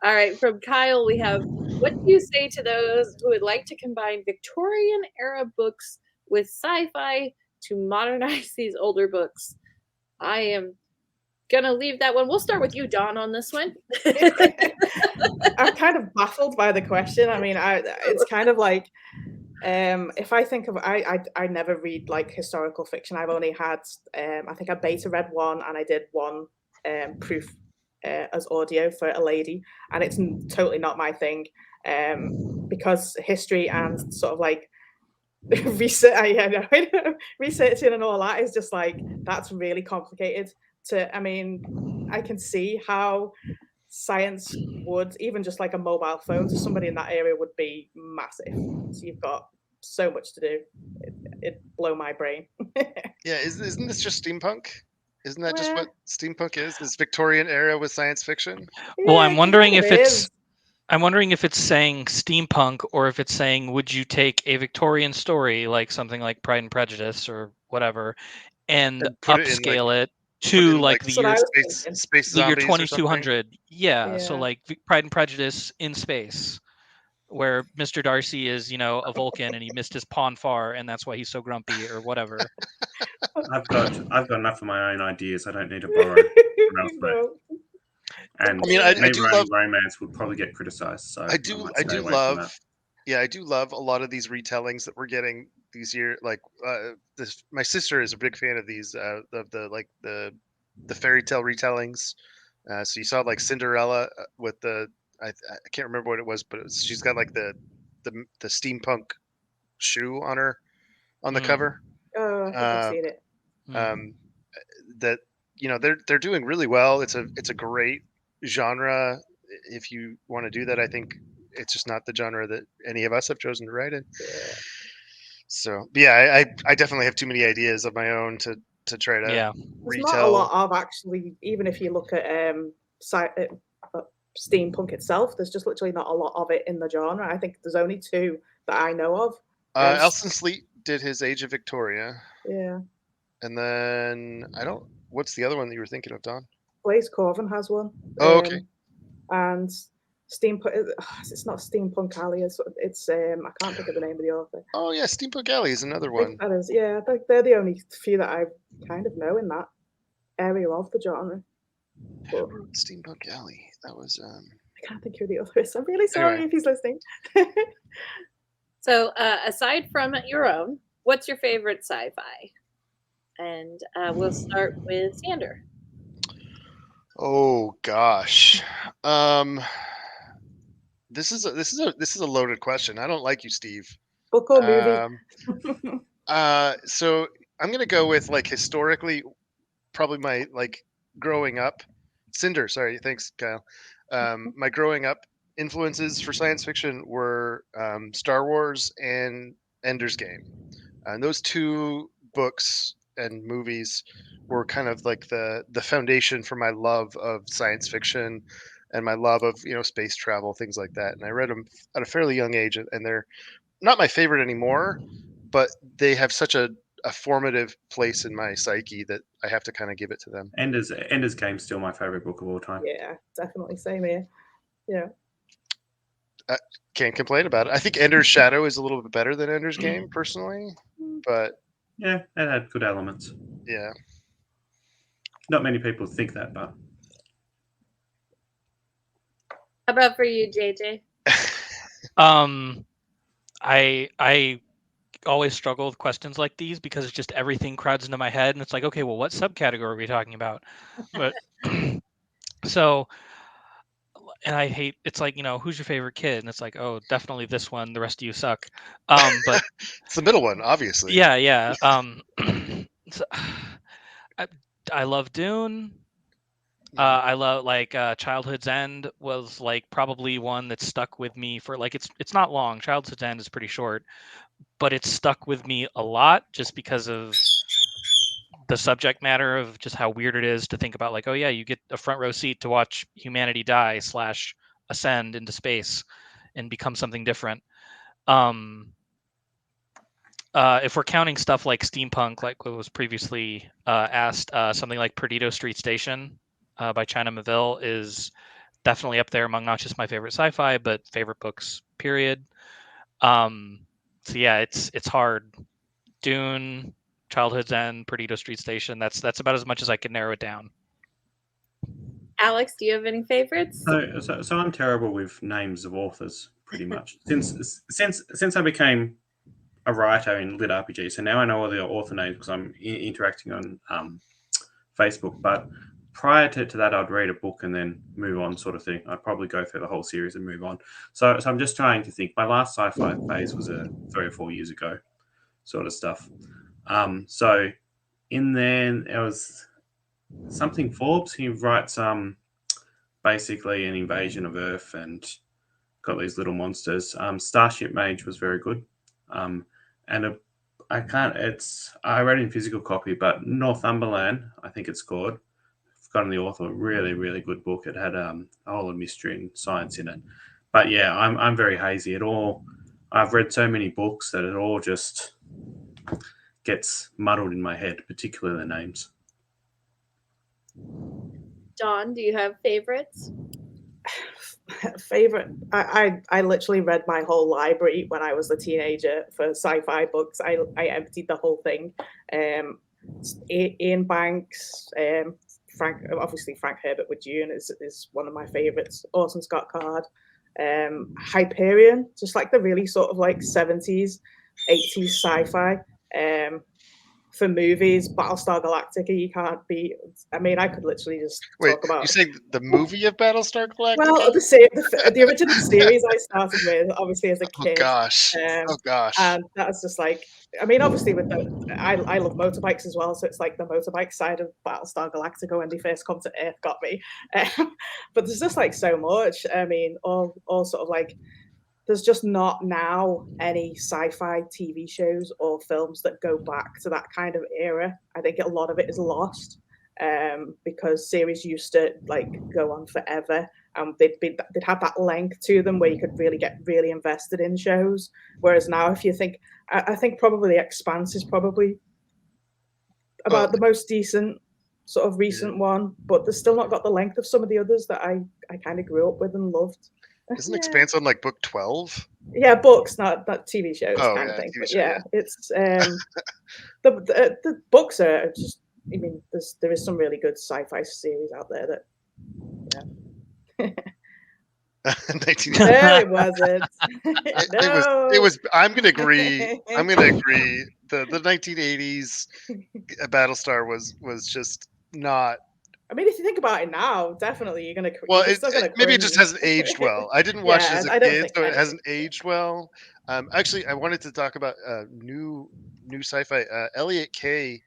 S1: All right, from Kyle, we have, what do you say to those who would like to combine Victorian era books with sci-fi to modernize these older books? I am gonna leave that one. We'll start with you, Don, on this one.
S3: I'm kind of baffled by the question. I mean, it's kind of like if I think of I never read like historical fiction. I've only had I think I beta read one and I did one proof as audio for a lady, and it's totally not my thing because history and sort of like research, researching and all that is just like that's really complicated. I mean, I can see how science would, even just like a mobile phone to somebody in that area would be massive. So you've got so much to do. It'd blow my brain.
S4: Yeah, isn't this just steampunk? Isn't that just
S3: Well-
S4: what steampunk is? Is Victorian era with science fiction?
S5: Well,
S3: Yeah,
S5: I'm
S3: it
S5: wondering
S3: kind
S5: if
S3: of
S5: it's
S3: is.
S5: I'm wondering if it's saying steampunk or if it's saying would you take a Victorian story like something like Pride and Prejudice or whatever and
S4: And put it in, like-
S5: upscale it
S4: Put
S5: to
S4: in,
S5: like the
S3: That's what I
S5: year
S3: was thinking.
S4: space
S5: the year
S4: zombies or something?
S5: 2200. Yeah, so
S3: Yeah.
S5: like Pride and Prejudice in space where Mr. Darcy is, a Vulcan and he missed his pawn far and that's why he's so grumpy or whatever.
S2: I've got enough of my own ideas. I don't need to borrow from elsewhere.
S3: No.
S2: And
S4: I mean, I do
S2: writing
S4: love-
S2: romance would probably get criticized. So
S4: I do
S2: might stay away from
S4: love
S2: that.
S4: yeah, I do love a lot of these retellings that we're getting these year. Like my sister is a big fan of these the fairy tale retellings. So you saw like Cinderella with I can't remember what it was, but she's got like the steampunk shoe on the
S5: Mm.
S4: cover.
S3: Oh, I think I've seen it.
S4: That they're doing really well. It's a great genre if you want to do that. I think it's just not the genre that any of us have chosen to write in.
S3: Yeah.
S4: So yeah, I definitely have too many ideas of my own to try to
S5: Yeah.
S3: There's not a lot of actually, even if you look at steampunk itself, there's just literally not a lot of it in the genre. I think there's only two that I know of. Um,
S4: Elson Sleet did his Age of Victoria,
S3: yeah,
S4: and then what's the other one that you were thinking of, Don?
S3: Blaise Corvin has one.
S4: Oh, okay.
S3: And Steampunk. It's not Steampunk Alley. It's I can't think of the name of the author.
S4: Oh yeah, Steampunk Alley is another
S3: I think
S4: one.
S3: that is, yeah. They're the only few that I kind of know in that area of the genre. But
S4: Steampunk Alley. That was.
S3: I can't think who the author is. I'm really sorry
S4: Anyway.
S3: if he's listening.
S1: So, aside from your own, what's your favorite sci-fi? And we'll start with Sander.
S4: Oh gosh. This is a loaded question. I don't like you, Steve.
S3: Book or movie?
S4: So I'm gonna go with like historically, probably my like growing up. Cinder, sorry, thanks, Kyle. My growing up influences for science fiction were Star Wars and Ender's Game, and those two books and movies were kind of like the foundation for my love of science fiction and my love of space travel, things like that. And I read them at a fairly young age, and they're not my favorite anymore, but they have such a formative place in my psyche that I have to kind of give it to them.
S2: Ender's Game's still my favorite book of all time.
S3: Yeah, definitely. Same here. Yeah.
S4: Can't complain about it. I think Ender's Shadow is a little bit better than Ender's Game, personally, but
S2: yeah, it had good elements.
S4: Yeah,
S2: not many people think that, but
S1: how about for you, JJ?
S5: I always struggle with questions like these because it's just everything crowds into my head, and it's like, okay, well, what subcategory are we talking about? But so, and I hate, it's like, who's your favorite kid? And it's like, oh, definitely this one. The rest of you suck. But
S4: it's the middle one, obviously.
S5: Yeah. So, I love Dune. I love Childhood's End was like probably one that stuck with me for like it's not long. Childhood's End is pretty short, but it's stuck with me a lot just because of the subject matter of just how weird it is to think about, like, oh yeah, you get a front row seat to watch humanity die / ascend into space and become something different. If we're counting stuff like steampunk, like what was previously asked, something like Perdido Street Station by China Miéville is definitely up there among not just my favorite sci-fi, but favorite books, period. So yeah, it's hard. Dune, Childhood's End, Perdido Street Station. That's about as much as I can narrow it down.
S1: Alex, do you have any favorites?
S2: So I'm terrible with names of authors, pretty much. since I became a writer in Lit RPG, so now I know all the author names because I'm interacting on Facebook. But prior to that, I'd read a book and then move on, sort of thing. I'd probably go through the whole series and move on. So I'm just trying to think. My last sci-fi phase was 3 or 4 years ago, sort of stuff. So in there was something Forbes. He writes basically an invasion of Earth and got these little monsters. Starship Mage was very good. And I read it in physical copy, but Northumberland, I think it's called. I've forgotten the author. Really, really good book. It had a whole of mystery and science in it. But yeah, I'm very hazy. I've read so many books that it all just gets muddled in my head, particularly the names.
S1: Dawn, do you have favorites?
S3: Favorite? I literally read my whole library when I was a teenager for sci-fi books. I emptied the whole thing. Ian Banks, Frank Herbert with Dune is one of my favorites. Orson Scott Card, Hyperion, just like the really sort of like 70s, 80s sci-fi. For movies, Battlestar Galactica, you can't beat. I mean, I could literally just talk about.
S4: You saying the movie of Battlestar Galactica?
S3: Well, the original series I started with, obviously as a kid.
S4: Oh gosh!
S3: And that was just like, I mean, obviously I love motorbikes as well, so it's like the motorbike side of Battlestar Galactica when they first come to Earth got me. But there's just like so much. I mean, all sort of like. There's just not now any sci-fi TV shows or films that go back to that kind of era. I think a lot of it is lost. because series used to like go on forever, and they'd have that length to them where you could really get really invested in shows. Whereas now, if you think, I think probably Expanse is probably about
S4: Well,
S3: the most decent sort of recent one, but they've still not got the length of some of the others that I kind of grew up with and loved.
S4: isn't
S3: Yeah.
S4: Expanse on like book 12?
S3: Yeah, books, not TV shows
S4: Oh,
S3: kind
S4: yeah,
S3: of thing.
S4: TV
S3: But
S4: show,
S3: yeah,
S4: yeah.
S3: it's the books are just. I mean, there is some really good sci-fi series out there that. Yeah.
S4: 1980.
S3: No, it wasn't.
S4: It was. I'm gonna agree. I'm gonna agree. The 1980s Battlestar was just not.
S3: I mean, if you think about it now, definitely you're gonna.
S4: Well,
S3: You're still gonna
S4: maybe it just
S3: cringe.
S4: hasn't aged well. I didn't watch it
S3: Yeah,
S4: as a
S3: I don't
S4: kid,
S3: think
S4: so it
S3: any of
S4: hasn't
S3: it did.
S4: aged well. Actually, I wanted to talk about new sci-fi. Elliot Kay,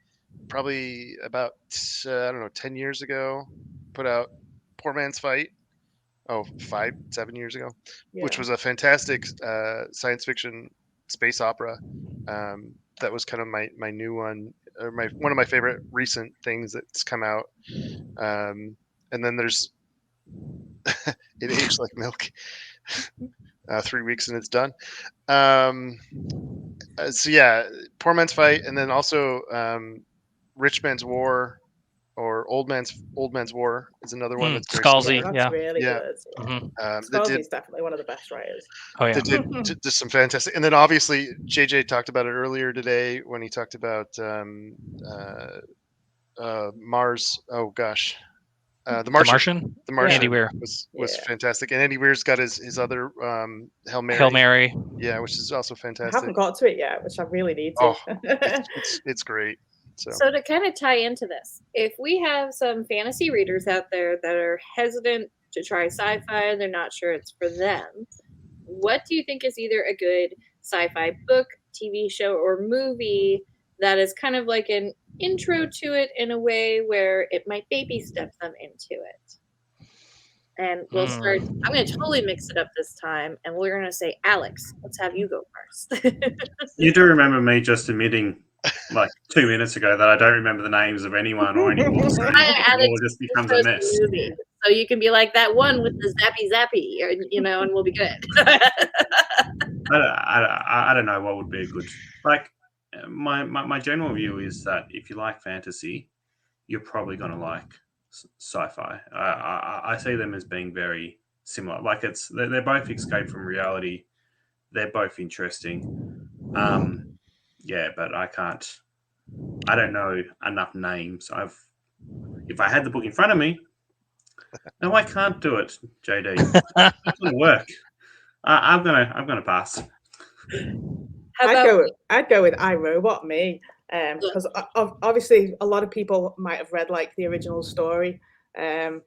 S4: probably about I don't know, 10 years ago, put out Poor Man's Fight. Oh, 7 years ago, which
S3: Yeah.
S4: was a fantastic science fiction space opera. That was kind of my new one, or one of my favorite recent things that's come out. And then there's It Aged Like Milk. 3 weeks and it's done. So yeah, Poor Man's Fight, and then also Rich Man's War, or Old Man's War is another one that's very
S5: Scalzi,
S4: similar.
S3: That's really
S4: Yeah.
S3: good. Yeah.
S4: That did
S3: Scalzi's definitely one of the best writers.
S5: Oh yeah.
S4: that did just some fantastic. And then obviously JJ talked about it earlier today when he talked about Mars. Oh gosh, the
S5: The
S4: Martian.
S5: Martian.
S4: The Martian
S5: Andy Weir.
S4: was
S3: Yeah.
S4: fantastic, and Andy Weir's got his other Hail Mary.
S5: Hail Mary.
S4: Yeah, which is also
S3: I
S4: fantastic.
S3: haven't got to it yet, which I really need to.
S4: Oh, it's great.
S1: So to kind of tie into this, if we have some fantasy readers out there that are hesitant to try sci-fi, they're not sure it's for them, what do you think is either a good sci-fi book, TV show, or movie that is kind of like an intro to it in a way where it might baby step them into it? And we'll start. I'm going to totally mix it up this time, and we're going to say, Alex, let's have you go first.
S2: You do remember me just admitting like 2 minutes ago that I don't remember the names of anyone or anymore, so
S1: I added
S2: it all just becomes a
S1: first
S2: mess.
S1: movie. So you can be like that one with the zappy, or, and we'll be good.
S2: I don't know what would be a good, like, my general view is that if you like fantasy, you're probably going to like sci-fi. I see them as being very similar. Like they're both escape from reality. They're both interesting. Yeah, but I don't know enough names. If I had the book in front of me, no, I can't do it, JD. It's not gonna work. I'm gonna pass.
S3: I'd go with iRobot, me, because obviously a lot of people might have read like the original story.
S4: I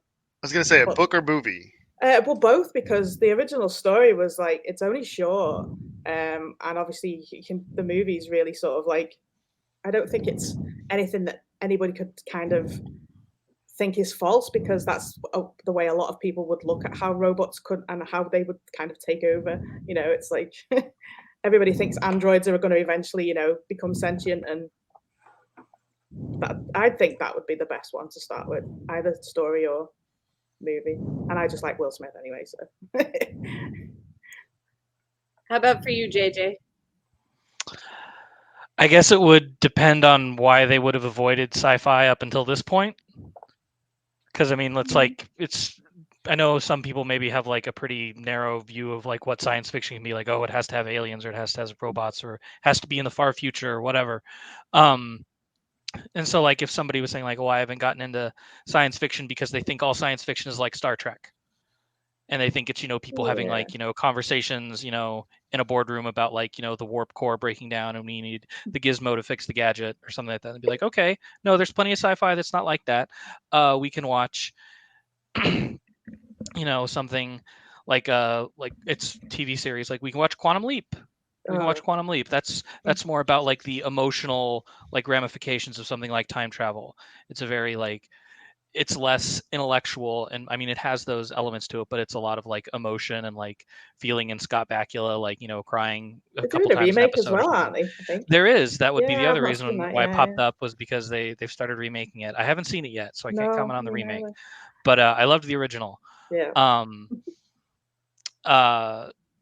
S4: was gonna say a book or movie.
S3: Well, both, because the original story was like it's only short, and obviously the movie's really sort of like, I don't think it's anything that anybody could kind of think is false, because that's the way a lot of people would look at how robots could and how they would kind of take over. It's like everybody thinks androids are going to eventually, become sentient, and I think that would be the best one to start with, either story or movie. And I just like Will Smith anyway, so.
S1: How about for you, JJ?
S5: I guess it would depend on why they would have avoided sci-fi up until this point. Because I mean, I know some people maybe have like a pretty narrow view of like what science fiction can be like. Oh, it has to have aliens, or it has to have robots, or it has to be in the far future, or whatever. And so like if somebody was saying like, oh, I haven't gotten into science fiction because they think all science fiction is like Star Trek, and they think it's people having like conversations in a boardroom about like the warp core breaking down and we need the gizmo to fix the gadget or something like that, and be like, okay, no, there's plenty of sci-fi that's not like that. We can watch something like it's TV series, like we can watch Quantum Leap. We can watch Quantum Leap. That's more about like the emotional like ramifications of something like time travel. It's a very like it's less intellectual, and I mean it has those elements to it, but it's a lot of like emotion and like feeling in Scott Bakula, like crying a
S3: They're
S5: couple
S3: doing a
S5: times an
S3: remake as
S5: episode or
S3: well,
S5: something.
S3: aren't they? I think.
S5: There is. That would be the
S3: Yeah, I've
S5: other
S3: not seen
S5: reason
S3: that,
S5: why it
S3: yeah.
S5: popped up, was because they've started remaking it. I haven't seen it yet, so I can't
S3: No,
S5: comment on the
S3: me
S5: remake.
S3: neither.
S5: But I loved the original.
S3: Yeah.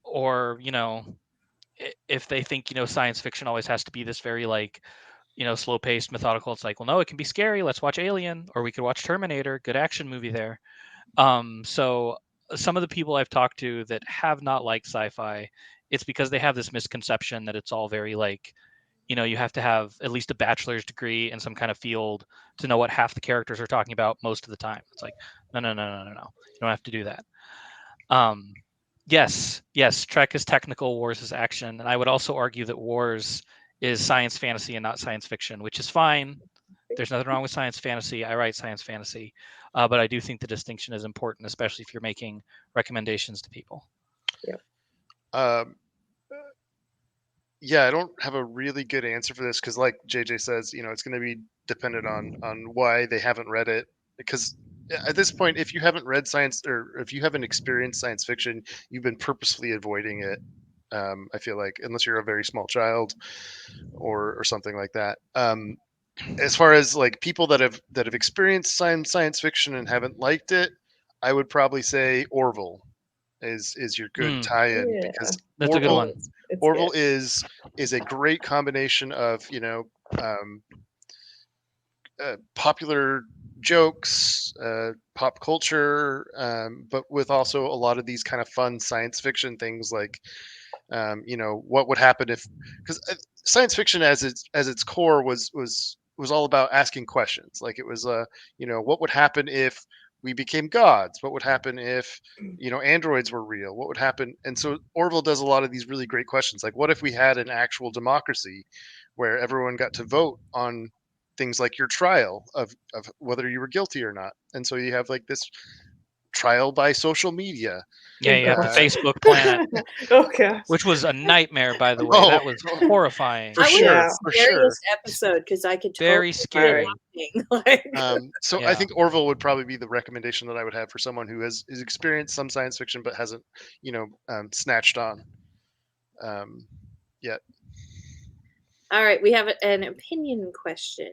S5: Or if they think science fiction always has to be this very like slow paced, methodical, it's like, well, no, it can be scary. Let's watch Alien, or we could watch Terminator. Good action movie there. So some of the people I've talked to that have not liked sci-fi, it's because they have this misconception that it's all very like, you have to have at least a bachelor's degree in some kind of field to know what half the characters are talking about most of the time. It's like, no. You don't have to do that. Yes, Trek is technical, Wars is action, and I would also argue that Wars is science fantasy and not science fiction, which is fine. There's nothing wrong with science fantasy. I write science fantasy, but I do think the distinction is important, especially if you're making recommendations to people.
S4: Yeah, I don't have a really good answer for this because, like JJ says, it's going to be dependent on why they haven't read it. Because at this point, if you haven't read science, or if you haven't experienced science fiction, you've been purposefully avoiding it. I feel like, unless you're a very small child or something like that. As far as like people that have experienced science fiction and haven't liked it, I would probably say Orville is your good tie-in,
S3: Yeah.
S4: because
S5: That's a good one.
S3: It's
S4: Orville
S3: good.
S4: is a great combination of popular jokes, pop culture, but with also a lot of these kind of fun science fiction things, like what would happen if, because science fiction as its core was all about asking questions. Like it was what would happen if we became gods? What would happen if androids were real? What would happen? And so Orville does a lot of these really great questions, like what if we had an actual democracy where everyone got to vote on things like your trial of whether you were guilty or not. And so you have like this trial by social media.
S5: Yeah, you have the Facebook planet,
S3: Okay.
S5: which was a nightmare, by the way. That was horrifying.
S4: For
S1: I
S4: sure,
S1: was
S4: for
S1: the
S4: sure.
S1: scariest episode because I could
S5: Very
S1: totally
S5: scary.
S1: like,
S4: So
S5: Yeah.
S4: I think Orville would probably be the recommendation that I would have for someone who has experienced some science fiction but hasn't, snatched on yet.
S1: All right, we have an opinion question.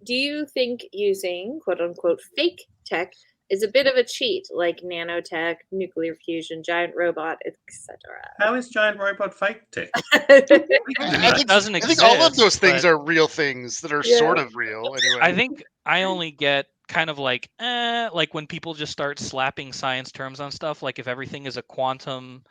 S1: Do you think using quote unquote fake tech is a bit of a cheat, like nanotech, nuclear fusion, giant robot, etc.?
S2: How is giant robot fake tech?
S4: I
S5: It doesn't
S4: think all of
S5: exist,
S4: those things
S5: but-
S4: are real things that are
S3: Yeah.
S4: sort of real anyway.
S5: I think I only get kind of like when people just start slapping science terms on stuff, like if everything is a quantum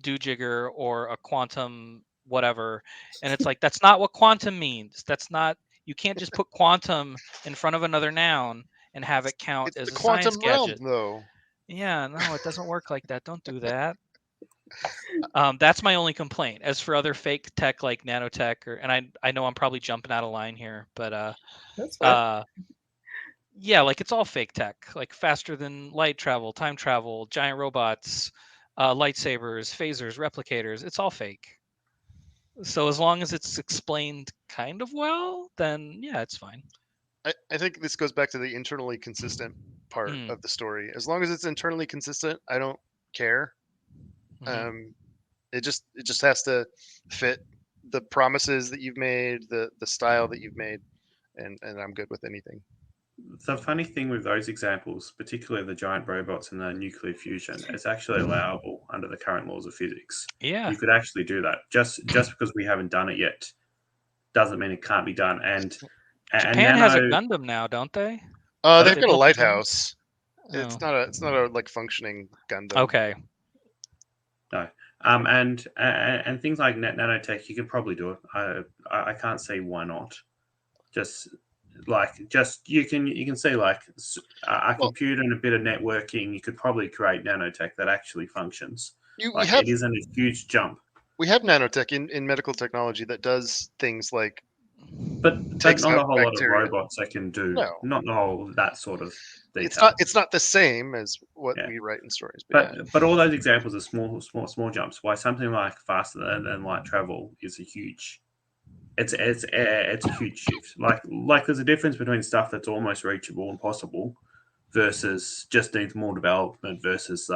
S5: doojiger or a quantum whatever, and it's like, that's not what quantum means. That's not, you can't just put quantum in front of another noun and have it count
S4: It's
S5: as
S4: the
S5: a science
S4: quantum realm,
S5: gadget.
S4: though.
S5: Yeah, no, it doesn't work like that. Don't do that. That's my only complaint. As for other fake tech like nanotech, and I know I'm probably jumping out of line here, but
S3: That's fine.
S5: yeah, like it's all fake tech, like faster than light travel, time travel, giant robots, lightsabers, phasers, replicators. It's all fake. So as long as it's explained kind of well, then yeah, it's fine.
S4: I think this goes back to the internally consistent part of the story. As long as it's internally consistent, I don't care.
S5: Mhm.
S4: It just has to fit the promises that you've made, the style that you've made, and I'm good with anything.
S2: The funny thing with those examples, particularly the giant robots and the nuclear fusion, it's actually allowable under the current laws of physics.
S5: Yeah.
S2: You could actually do that. Just because we haven't done it yet doesn't mean it can't be done. And
S5: Japan has a Gundam now, don't they?
S4: They've
S5: They
S4: got a
S5: built
S4: lighthouse.
S5: Oh.
S4: It's not a like functioning Gundam.
S5: Okay.
S2: No. And things like nanotech, you can probably do it. I can't see why not. Just you can see like a computer and a bit of networking. You could probably create nanotech that actually functions. It isn't a huge jump.
S4: We have nanotech in medical technology that does things like,
S2: but not a whole
S4: bacteria.
S2: lot of robots that can do.
S4: No.
S2: Not the whole that sort of detail.
S4: It's not the same as what we write in stories.
S2: But all those examples are small jumps. Why something like faster than light travel is a huge. It's a huge shift. Like there's a difference between stuff that's almost reachable and possible, versus just needs more development versus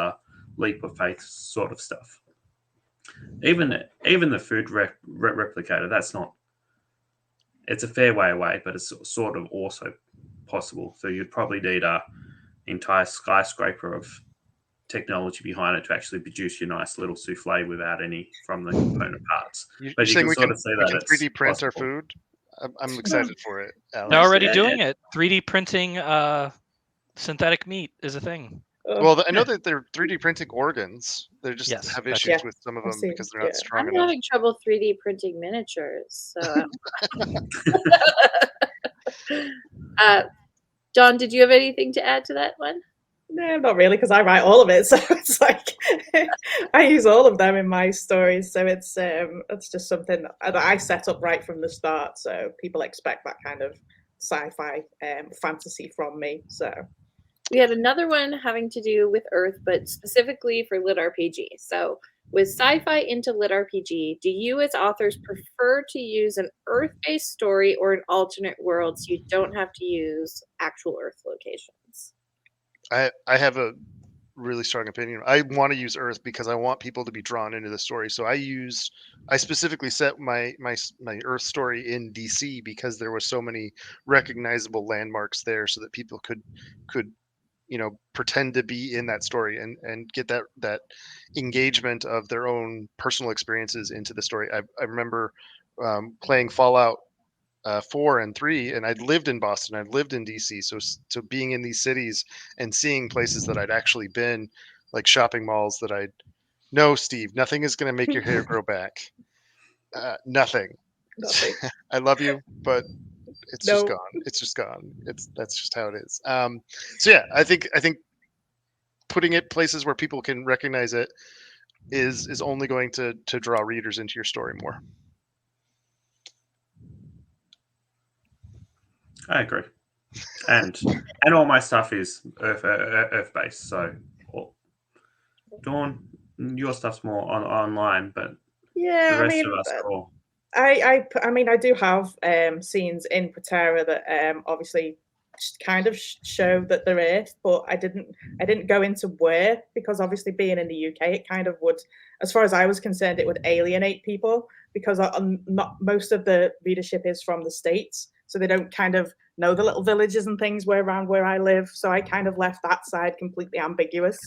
S2: leap of faith sort of stuff. Even the food replicator, that's not. It's a fair way away, but it's sort of also possible. So you'd probably need a entire skyscraper of technology behind it to actually produce your nice little souffle without any from the component parts.
S4: You're
S2: But you
S4: saying
S2: can
S4: we
S2: sort
S4: can
S2: of see
S4: we
S2: that
S4: can
S2: it's
S4: 3D print our
S2: possible.
S4: food? I'm excited for it, Alex.
S5: They're already
S2: Yeah,
S5: doing it. 3D printing synthetic meat is a thing.
S4: Well, I know that they're 3D printing organs. They just
S5: Yes,
S4: have
S5: that's
S4: issues
S3: it.
S4: with some of
S3: I've
S4: them
S3: seen-
S4: because they're not
S3: yeah.
S4: strong
S1: I'm
S4: enough.
S1: having trouble 3D printing miniatures. So, John, did you have anything to add to that one?
S3: No, not really, because I write all of it. So it's like I use all of them in my stories. So it's just something that I set up right from the start. So people expect that kind of sci-fi fantasy from me. So
S1: We had another one having to do with Earth, but specifically for Lit RPG. So, with sci-fi into Lit RPG, do you as authors prefer to use an Earth-based story or an alternate world so you don't have to use actual Earth locations?
S4: I have a really strong opinion. I want to use Earth because I want people to be drawn into the story. So I specifically set my Earth story in DC because there were so many recognizable landmarks there, so that people could pretend to be in that story and get that engagement of their own personal experiences into the story. I remember playing Fallout 4 and 3, and I'd lived in Boston, I'd lived in DC, so being in these cities and seeing places that I'd actually been, like shopping malls that I'd no, Steve, nothing is going to make your hair grow back. Nothing.
S3: nothing.
S4: I love you, but it's
S3: No.
S4: just gone. It's just gone. That's just how it is. So yeah, I think putting it places where people can recognize it is only going to draw readers into your story more.
S2: I agree, and all my stuff is Earth based. So, Dawn, your stuff's more online, but
S3: Yeah,
S2: the
S3: I
S2: rest
S3: mean,
S2: of us are all.
S3: I mean, I do have scenes in Protera that obviously kind of show that they're Earth, but I didn't go into where, because obviously being in the UK, it kind of would, as far as I was concerned, it would alienate people because not most of the readership is from the States, so they don't kind of know the little villages and things around where I live. So I kind of left that side completely ambiguous.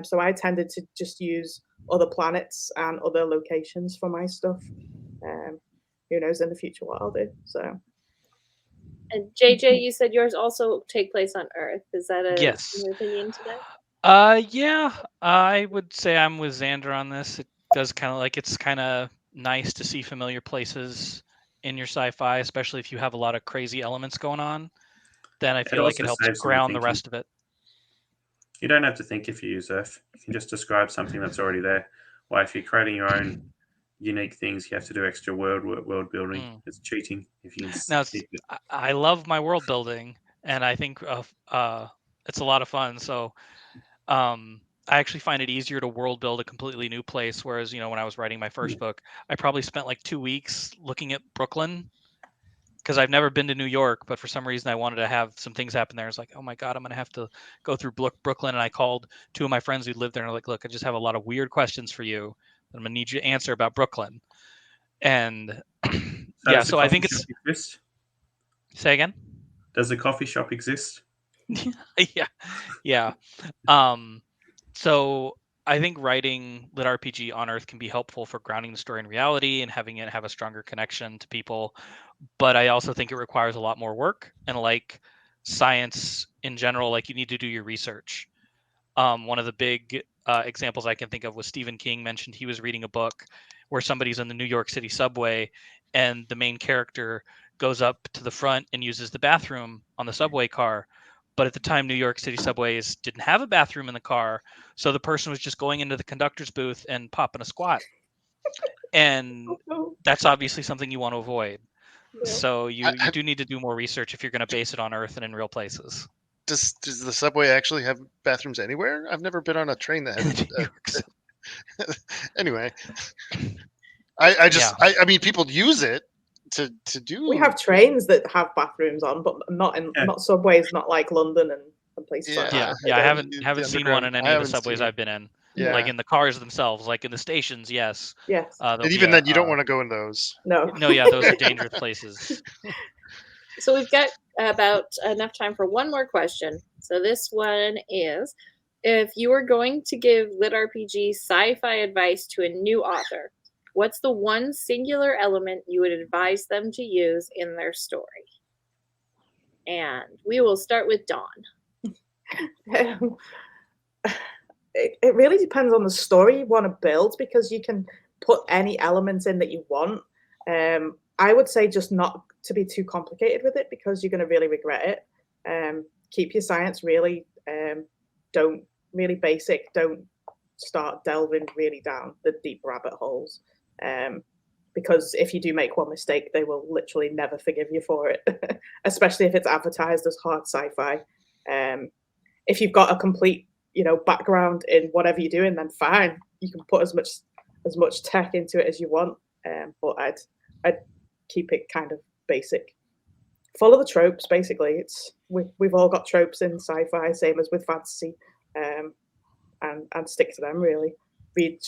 S3: So I tended to just use other planets and other locations for my stuff. Who knows in the future what I'll do. So
S1: And JJ, you said yours also take place on Earth. Is that a
S5: Yes.
S1: similar opinion to that?
S5: Yeah, I would say I'm with Xander on this. It does it's kind of nice to see familiar places in your sci-fi, especially if you have a lot of crazy elements going on. Then I feel like it
S2: also
S5: helps
S2: saves you
S5: ground the
S2: thinking.
S5: rest of it.
S2: You don't have to think if you use Earth. You can just describe something that's already there. Why, if you're creating your own unique things, you have to do extra world building. It's cheating if you.
S5: Now, I love my world building, and I think it's a lot of fun. So, I actually find it easier to world build a completely new place. Whereas, when I was writing my first book, I probably spent like 2 weeks looking at Brooklyn because I've never been to New York, but for some reason I wanted to have some things happen there. It's like, oh my God, I'm going to have to go through Brooklyn. And I called 2 of my friends who lived there and I'm like, look, I just have a lot of weird questions for you. I'm going to need you to answer about Brooklyn. And yeah, so I think it's.
S2: Exist?
S5: Say again?
S2: Does a coffee shop exist?
S5: Yeah. So I think writing Lit RPG on Earth can be helpful for grounding the story in reality and having it have a stronger connection to people. But I also think it requires a lot more work, and like science in general, like you need to do your research. One of the big examples I can think of was Stephen King mentioned he was reading a book where somebody's in the New York City subway and the main character goes up to the front and uses the bathroom on the subway car. But at the time, New York City subways didn't have a bathroom in the car. So the person was just going into the conductor's booth and popping a squat. And that's obviously something you want to avoid.
S3: Yeah.
S5: So you do need to do more research if you're going to base it on Earth and in real places.
S4: Does the subway actually have bathrooms anywhere? I've never been on a train that has. Anyway, I mean, people use it to do.
S3: We have trains that have bathrooms on, but not subways, not like London and Complete
S4: Yeah.
S3: spoiler.
S5: Yeah, I
S4: the-
S5: haven't
S4: the
S5: seen one in
S4: underground. I
S5: any of the
S4: haven't
S5: subways
S4: seen it.
S5: I've been in.
S4: Yeah.
S5: Like in the cars themselves, like in the stations, yes.
S3: Yes.
S5: There'll
S4: And
S5: be
S4: even
S5: a,
S4: then, you don't want to go in those.
S3: No.
S5: no, yeah, those are dangerous places.
S1: So we've got about enough time for one more question. So this one is, if you were going to give lit RPG sci-fi advice to a new author, what's the one singular element you would advise them to use in their story? And we will start with Dawn.
S3: It really depends on the story you want to build, because you can put any elements in that you want. I would say just not to be too complicated with it, because you're going to really regret it. Keep your science really, don't really basic. Don't start delving really down the deep rabbit holes. Because if you do make one mistake, they will literally never forgive you for it, especially if it's advertised as hard sci-fi. If you've got a complete, background in whatever you're doing, then fine, you can put as much tech into it as you want. But I'd keep it kind of basic. Follow the tropes, basically. We've all got tropes in sci-fi, same as with fantasy, and stick to them really. Read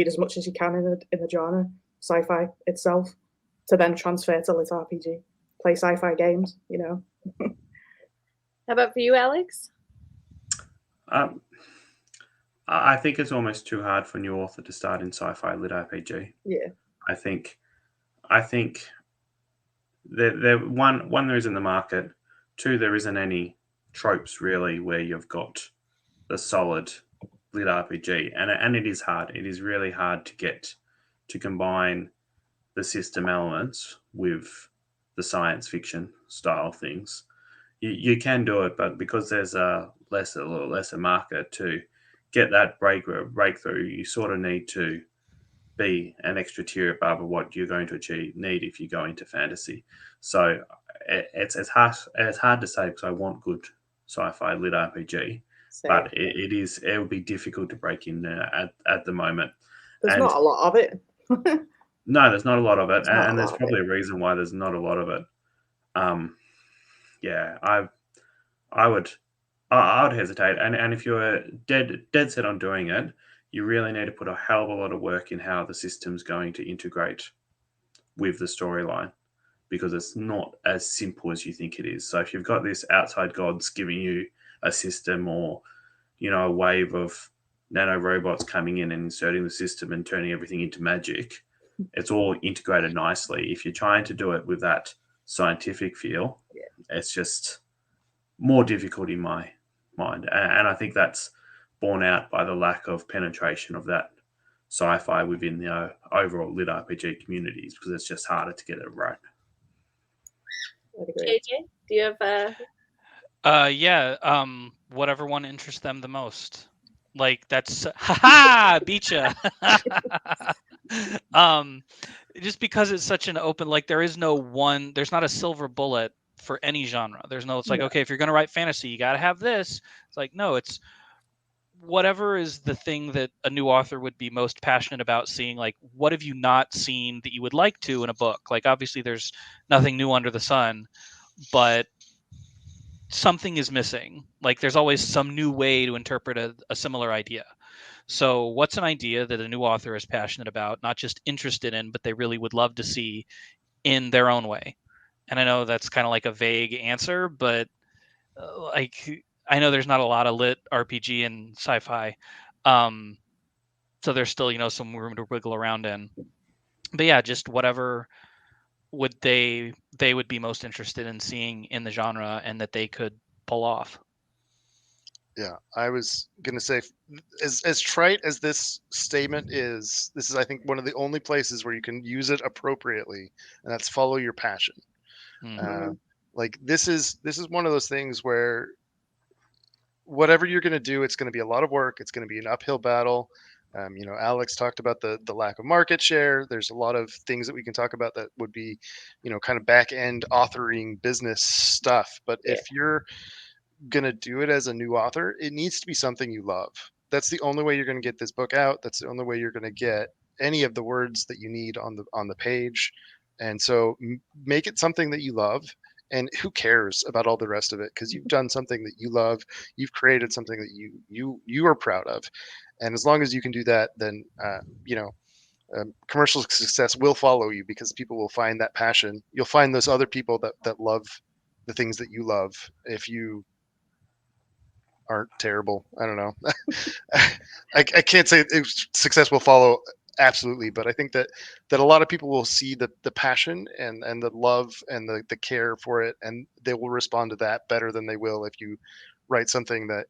S3: as much as you can in the genre, sci-fi itself, to then transfer to lit RPG. Play sci-fi games,
S1: How about for you, Alex?
S2: I think it's almost too hard for a new author to start in sci-fi lit RPG.
S3: Yeah.
S2: I think there one there isn't the market. Two, there isn't any tropes really where you've got the solid lit RPG, and it is hard. It is really hard to get to combine the system elements with the science fiction style things. You can do it, but because there's a little lesser market to get that breakthrough, you sort of need to be an extra tier above what you're going to need if you go into fantasy. So it's hard to say, because I want good sci-fi lit RPG, but it would be difficult to break in at the moment.
S3: There's
S2: And
S3: not a lot of it.
S2: no, there's not a lot of it,
S3: There's not a
S2: and there's
S3: lot of
S2: probably a reason why there's not a lot of it. Yeah, I would hesitate, and if you're dead set on doing it, you really need to put a hell of a lot of work in how the system's going to integrate with the storyline, because it's not as simple as you think it is. So if you've got this outside gods giving you a system, or a wave of nano robots coming in and inserting the system and turning everything into magic, it's all integrated nicely. If you're trying to do it with that scientific feel, it's just more difficult in my mind. And I think that's borne out by the lack of penetration of that sci-fi within the overall lit RPG communities, because it's just harder to get it right.
S1: JJ, do you have
S5: Yeah, whatever one interests them the most. Like that's beat ya. Just because it's such an open, like there's not a silver bullet for any genre. It's like,
S3: No.
S5: okay, if you're gonna write fantasy, you gotta have this. It's like, no, it's whatever is the thing that a new author would be most passionate about seeing. Like, what have you not seen that you would like to in a book? Like, obviously there's nothing new under the sun, but something is missing. Like, there's always some new way to interpret a similar idea. So what's an idea that a new author is passionate about, not just interested in, but they really would love to see in their own way? And I know that's kind of like a vague answer, but like, I know there's not a lot of lit RPG and sci-fi, so there's still some room to wiggle around in. But yeah, just whatever would they would be most interested in seeing in the genre and that they could pull off.
S4: Yeah, I was gonna say, as trite as this statement is, this is, I think, one of the only places where you can use it appropriately, and that's follow your passion. Like this is one of those things where whatever you're going to do, it's going to be a lot of work. It's going to be an uphill battle. Alex talked about the lack of market share. There's a lot of things that we can talk about that would be, kind of back end authoring business stuff. But if you're going to do it as a new author, it needs to be something you love. That's the only way you're going to get this book out. That's the only way you're going to get any of the words that you need on the page. And so make it something that you love. and who cares about all the rest of it? Because you've done something that you love, you've created something that you are proud of, and as long as you can do that, then commercial success will follow you because people will find that passion. You'll find those other people that love the things that you love. If you aren't terrible, I don't know. I can't say success will follow absolutely, but I think that a lot of people will see the passion and the love and the care for it, and they will respond to that better than they will if you write something that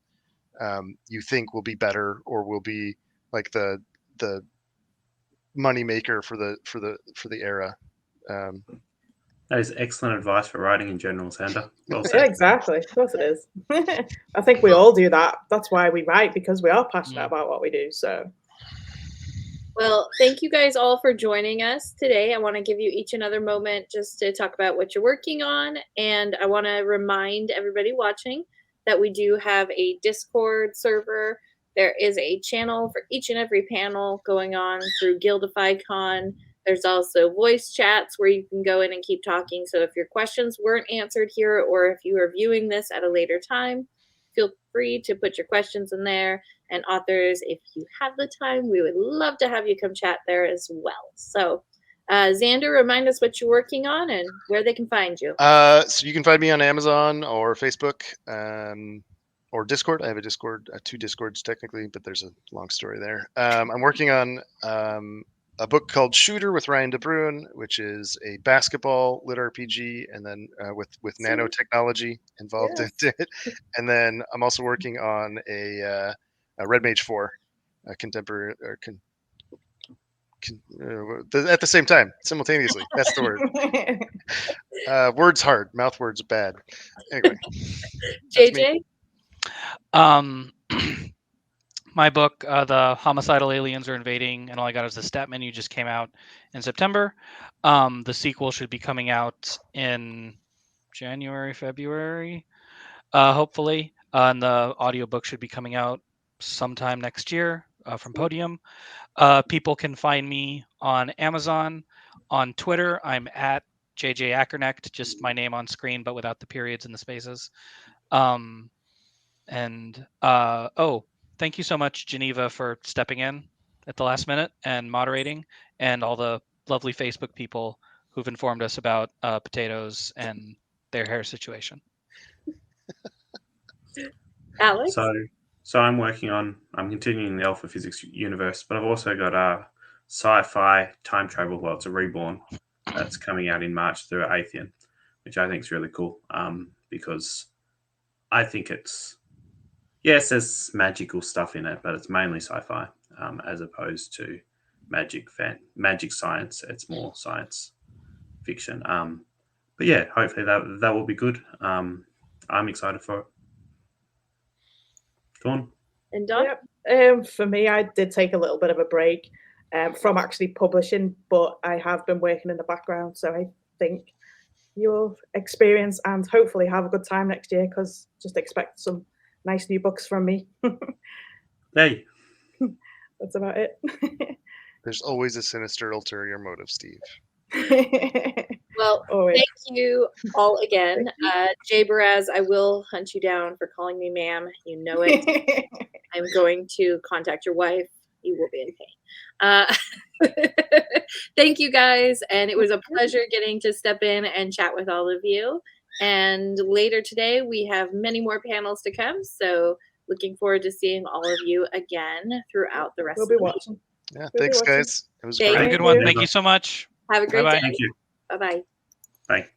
S4: you think will be better or will be like the money maker for the era.
S2: That is excellent advice for writing in general, Xander. Well
S3: Yeah,
S2: said.
S3: exactly. Of course it is. I think we all do that. That's why we write, because we are passionate about what we do. So,
S1: Well, thank you guys all for joining us today. I want to give you each another moment just to talk about what you're working on. And I want to remind everybody watching that we do have a Discord server. There is a channel for each and every panel going on through Guildify-Con. There's also voice chats where you can go in and keep talking. So if your questions weren't answered here, or if you are viewing this at a later time, feel free to put your questions in there. And authors, if you have the time, we would love to have you come chat there as well. So, Xander, remind us what you're working on and where they can find you.
S4: So you can find me on Amazon or Facebook or Discord. I have a Discord, 2 Discords technically, but there's a long story there. I'm working on a book called Shooter with Ryan DeBruin, which is a basketball lit RPG, and then with nanotechnology involved in it. And then I'm also working on a Red Mage 4, a contemporary or at the same time, simultaneously. That's the word. Words hard, mouth words bad. Anyway,
S1: JJ?
S5: My book, The Homicidal Aliens Are Invading, and All I Got Is the Stat Menu, just came out in September. The sequel should be coming out in January, February, hopefully. And the audiobook should be coming out sometime next year from Podium. People can find me on Amazon, on Twitter. I'm at JJ Ackernecht, just my name on screen, but without the periods and the spaces. Thank you so much, Geneva, for stepping in at the last minute and moderating, and all the lovely Facebook people who've informed us about potatoes and their hair situation.
S1: Alex?
S2: So I'm continuing the Alpha Physics universe, but I've also got a sci-fi time travel. Well, it's a Reborn that's coming out in March through Atheon, which I think is really cool because I think yes, there's magical stuff in it, but it's mainly sci-fi as opposed to magic science. It's more science fiction. But yeah, hopefully that will be good. I'm excited for it. Dawn?
S1: And Dawn?
S3: Yep. For me, I did take a little bit of a break from actually publishing, but I have been working in the background. So I think you'll experience and hopefully have a good time next year, because just expect some nice new books from me.
S2: Hey.
S3: That's about it.
S4: There's always a sinister ulterior motive, Steve.
S1: Well, thank you all again. Jay Baraz, I will hunt you down for calling me ma'am. You know it. I'm going to contact your wife. You will be in pain. Thank you guys. And it was a pleasure getting to step in and chat with all of you. And later today, we have many more panels to come. So looking forward to seeing all of you again throughout the rest of the week.
S4: Yeah, thanks, guys. It was
S5: great. Have a good one. Thank you so much.
S1: Have a great day.
S2: Thank you.
S1: Bye-bye.
S2: Bye.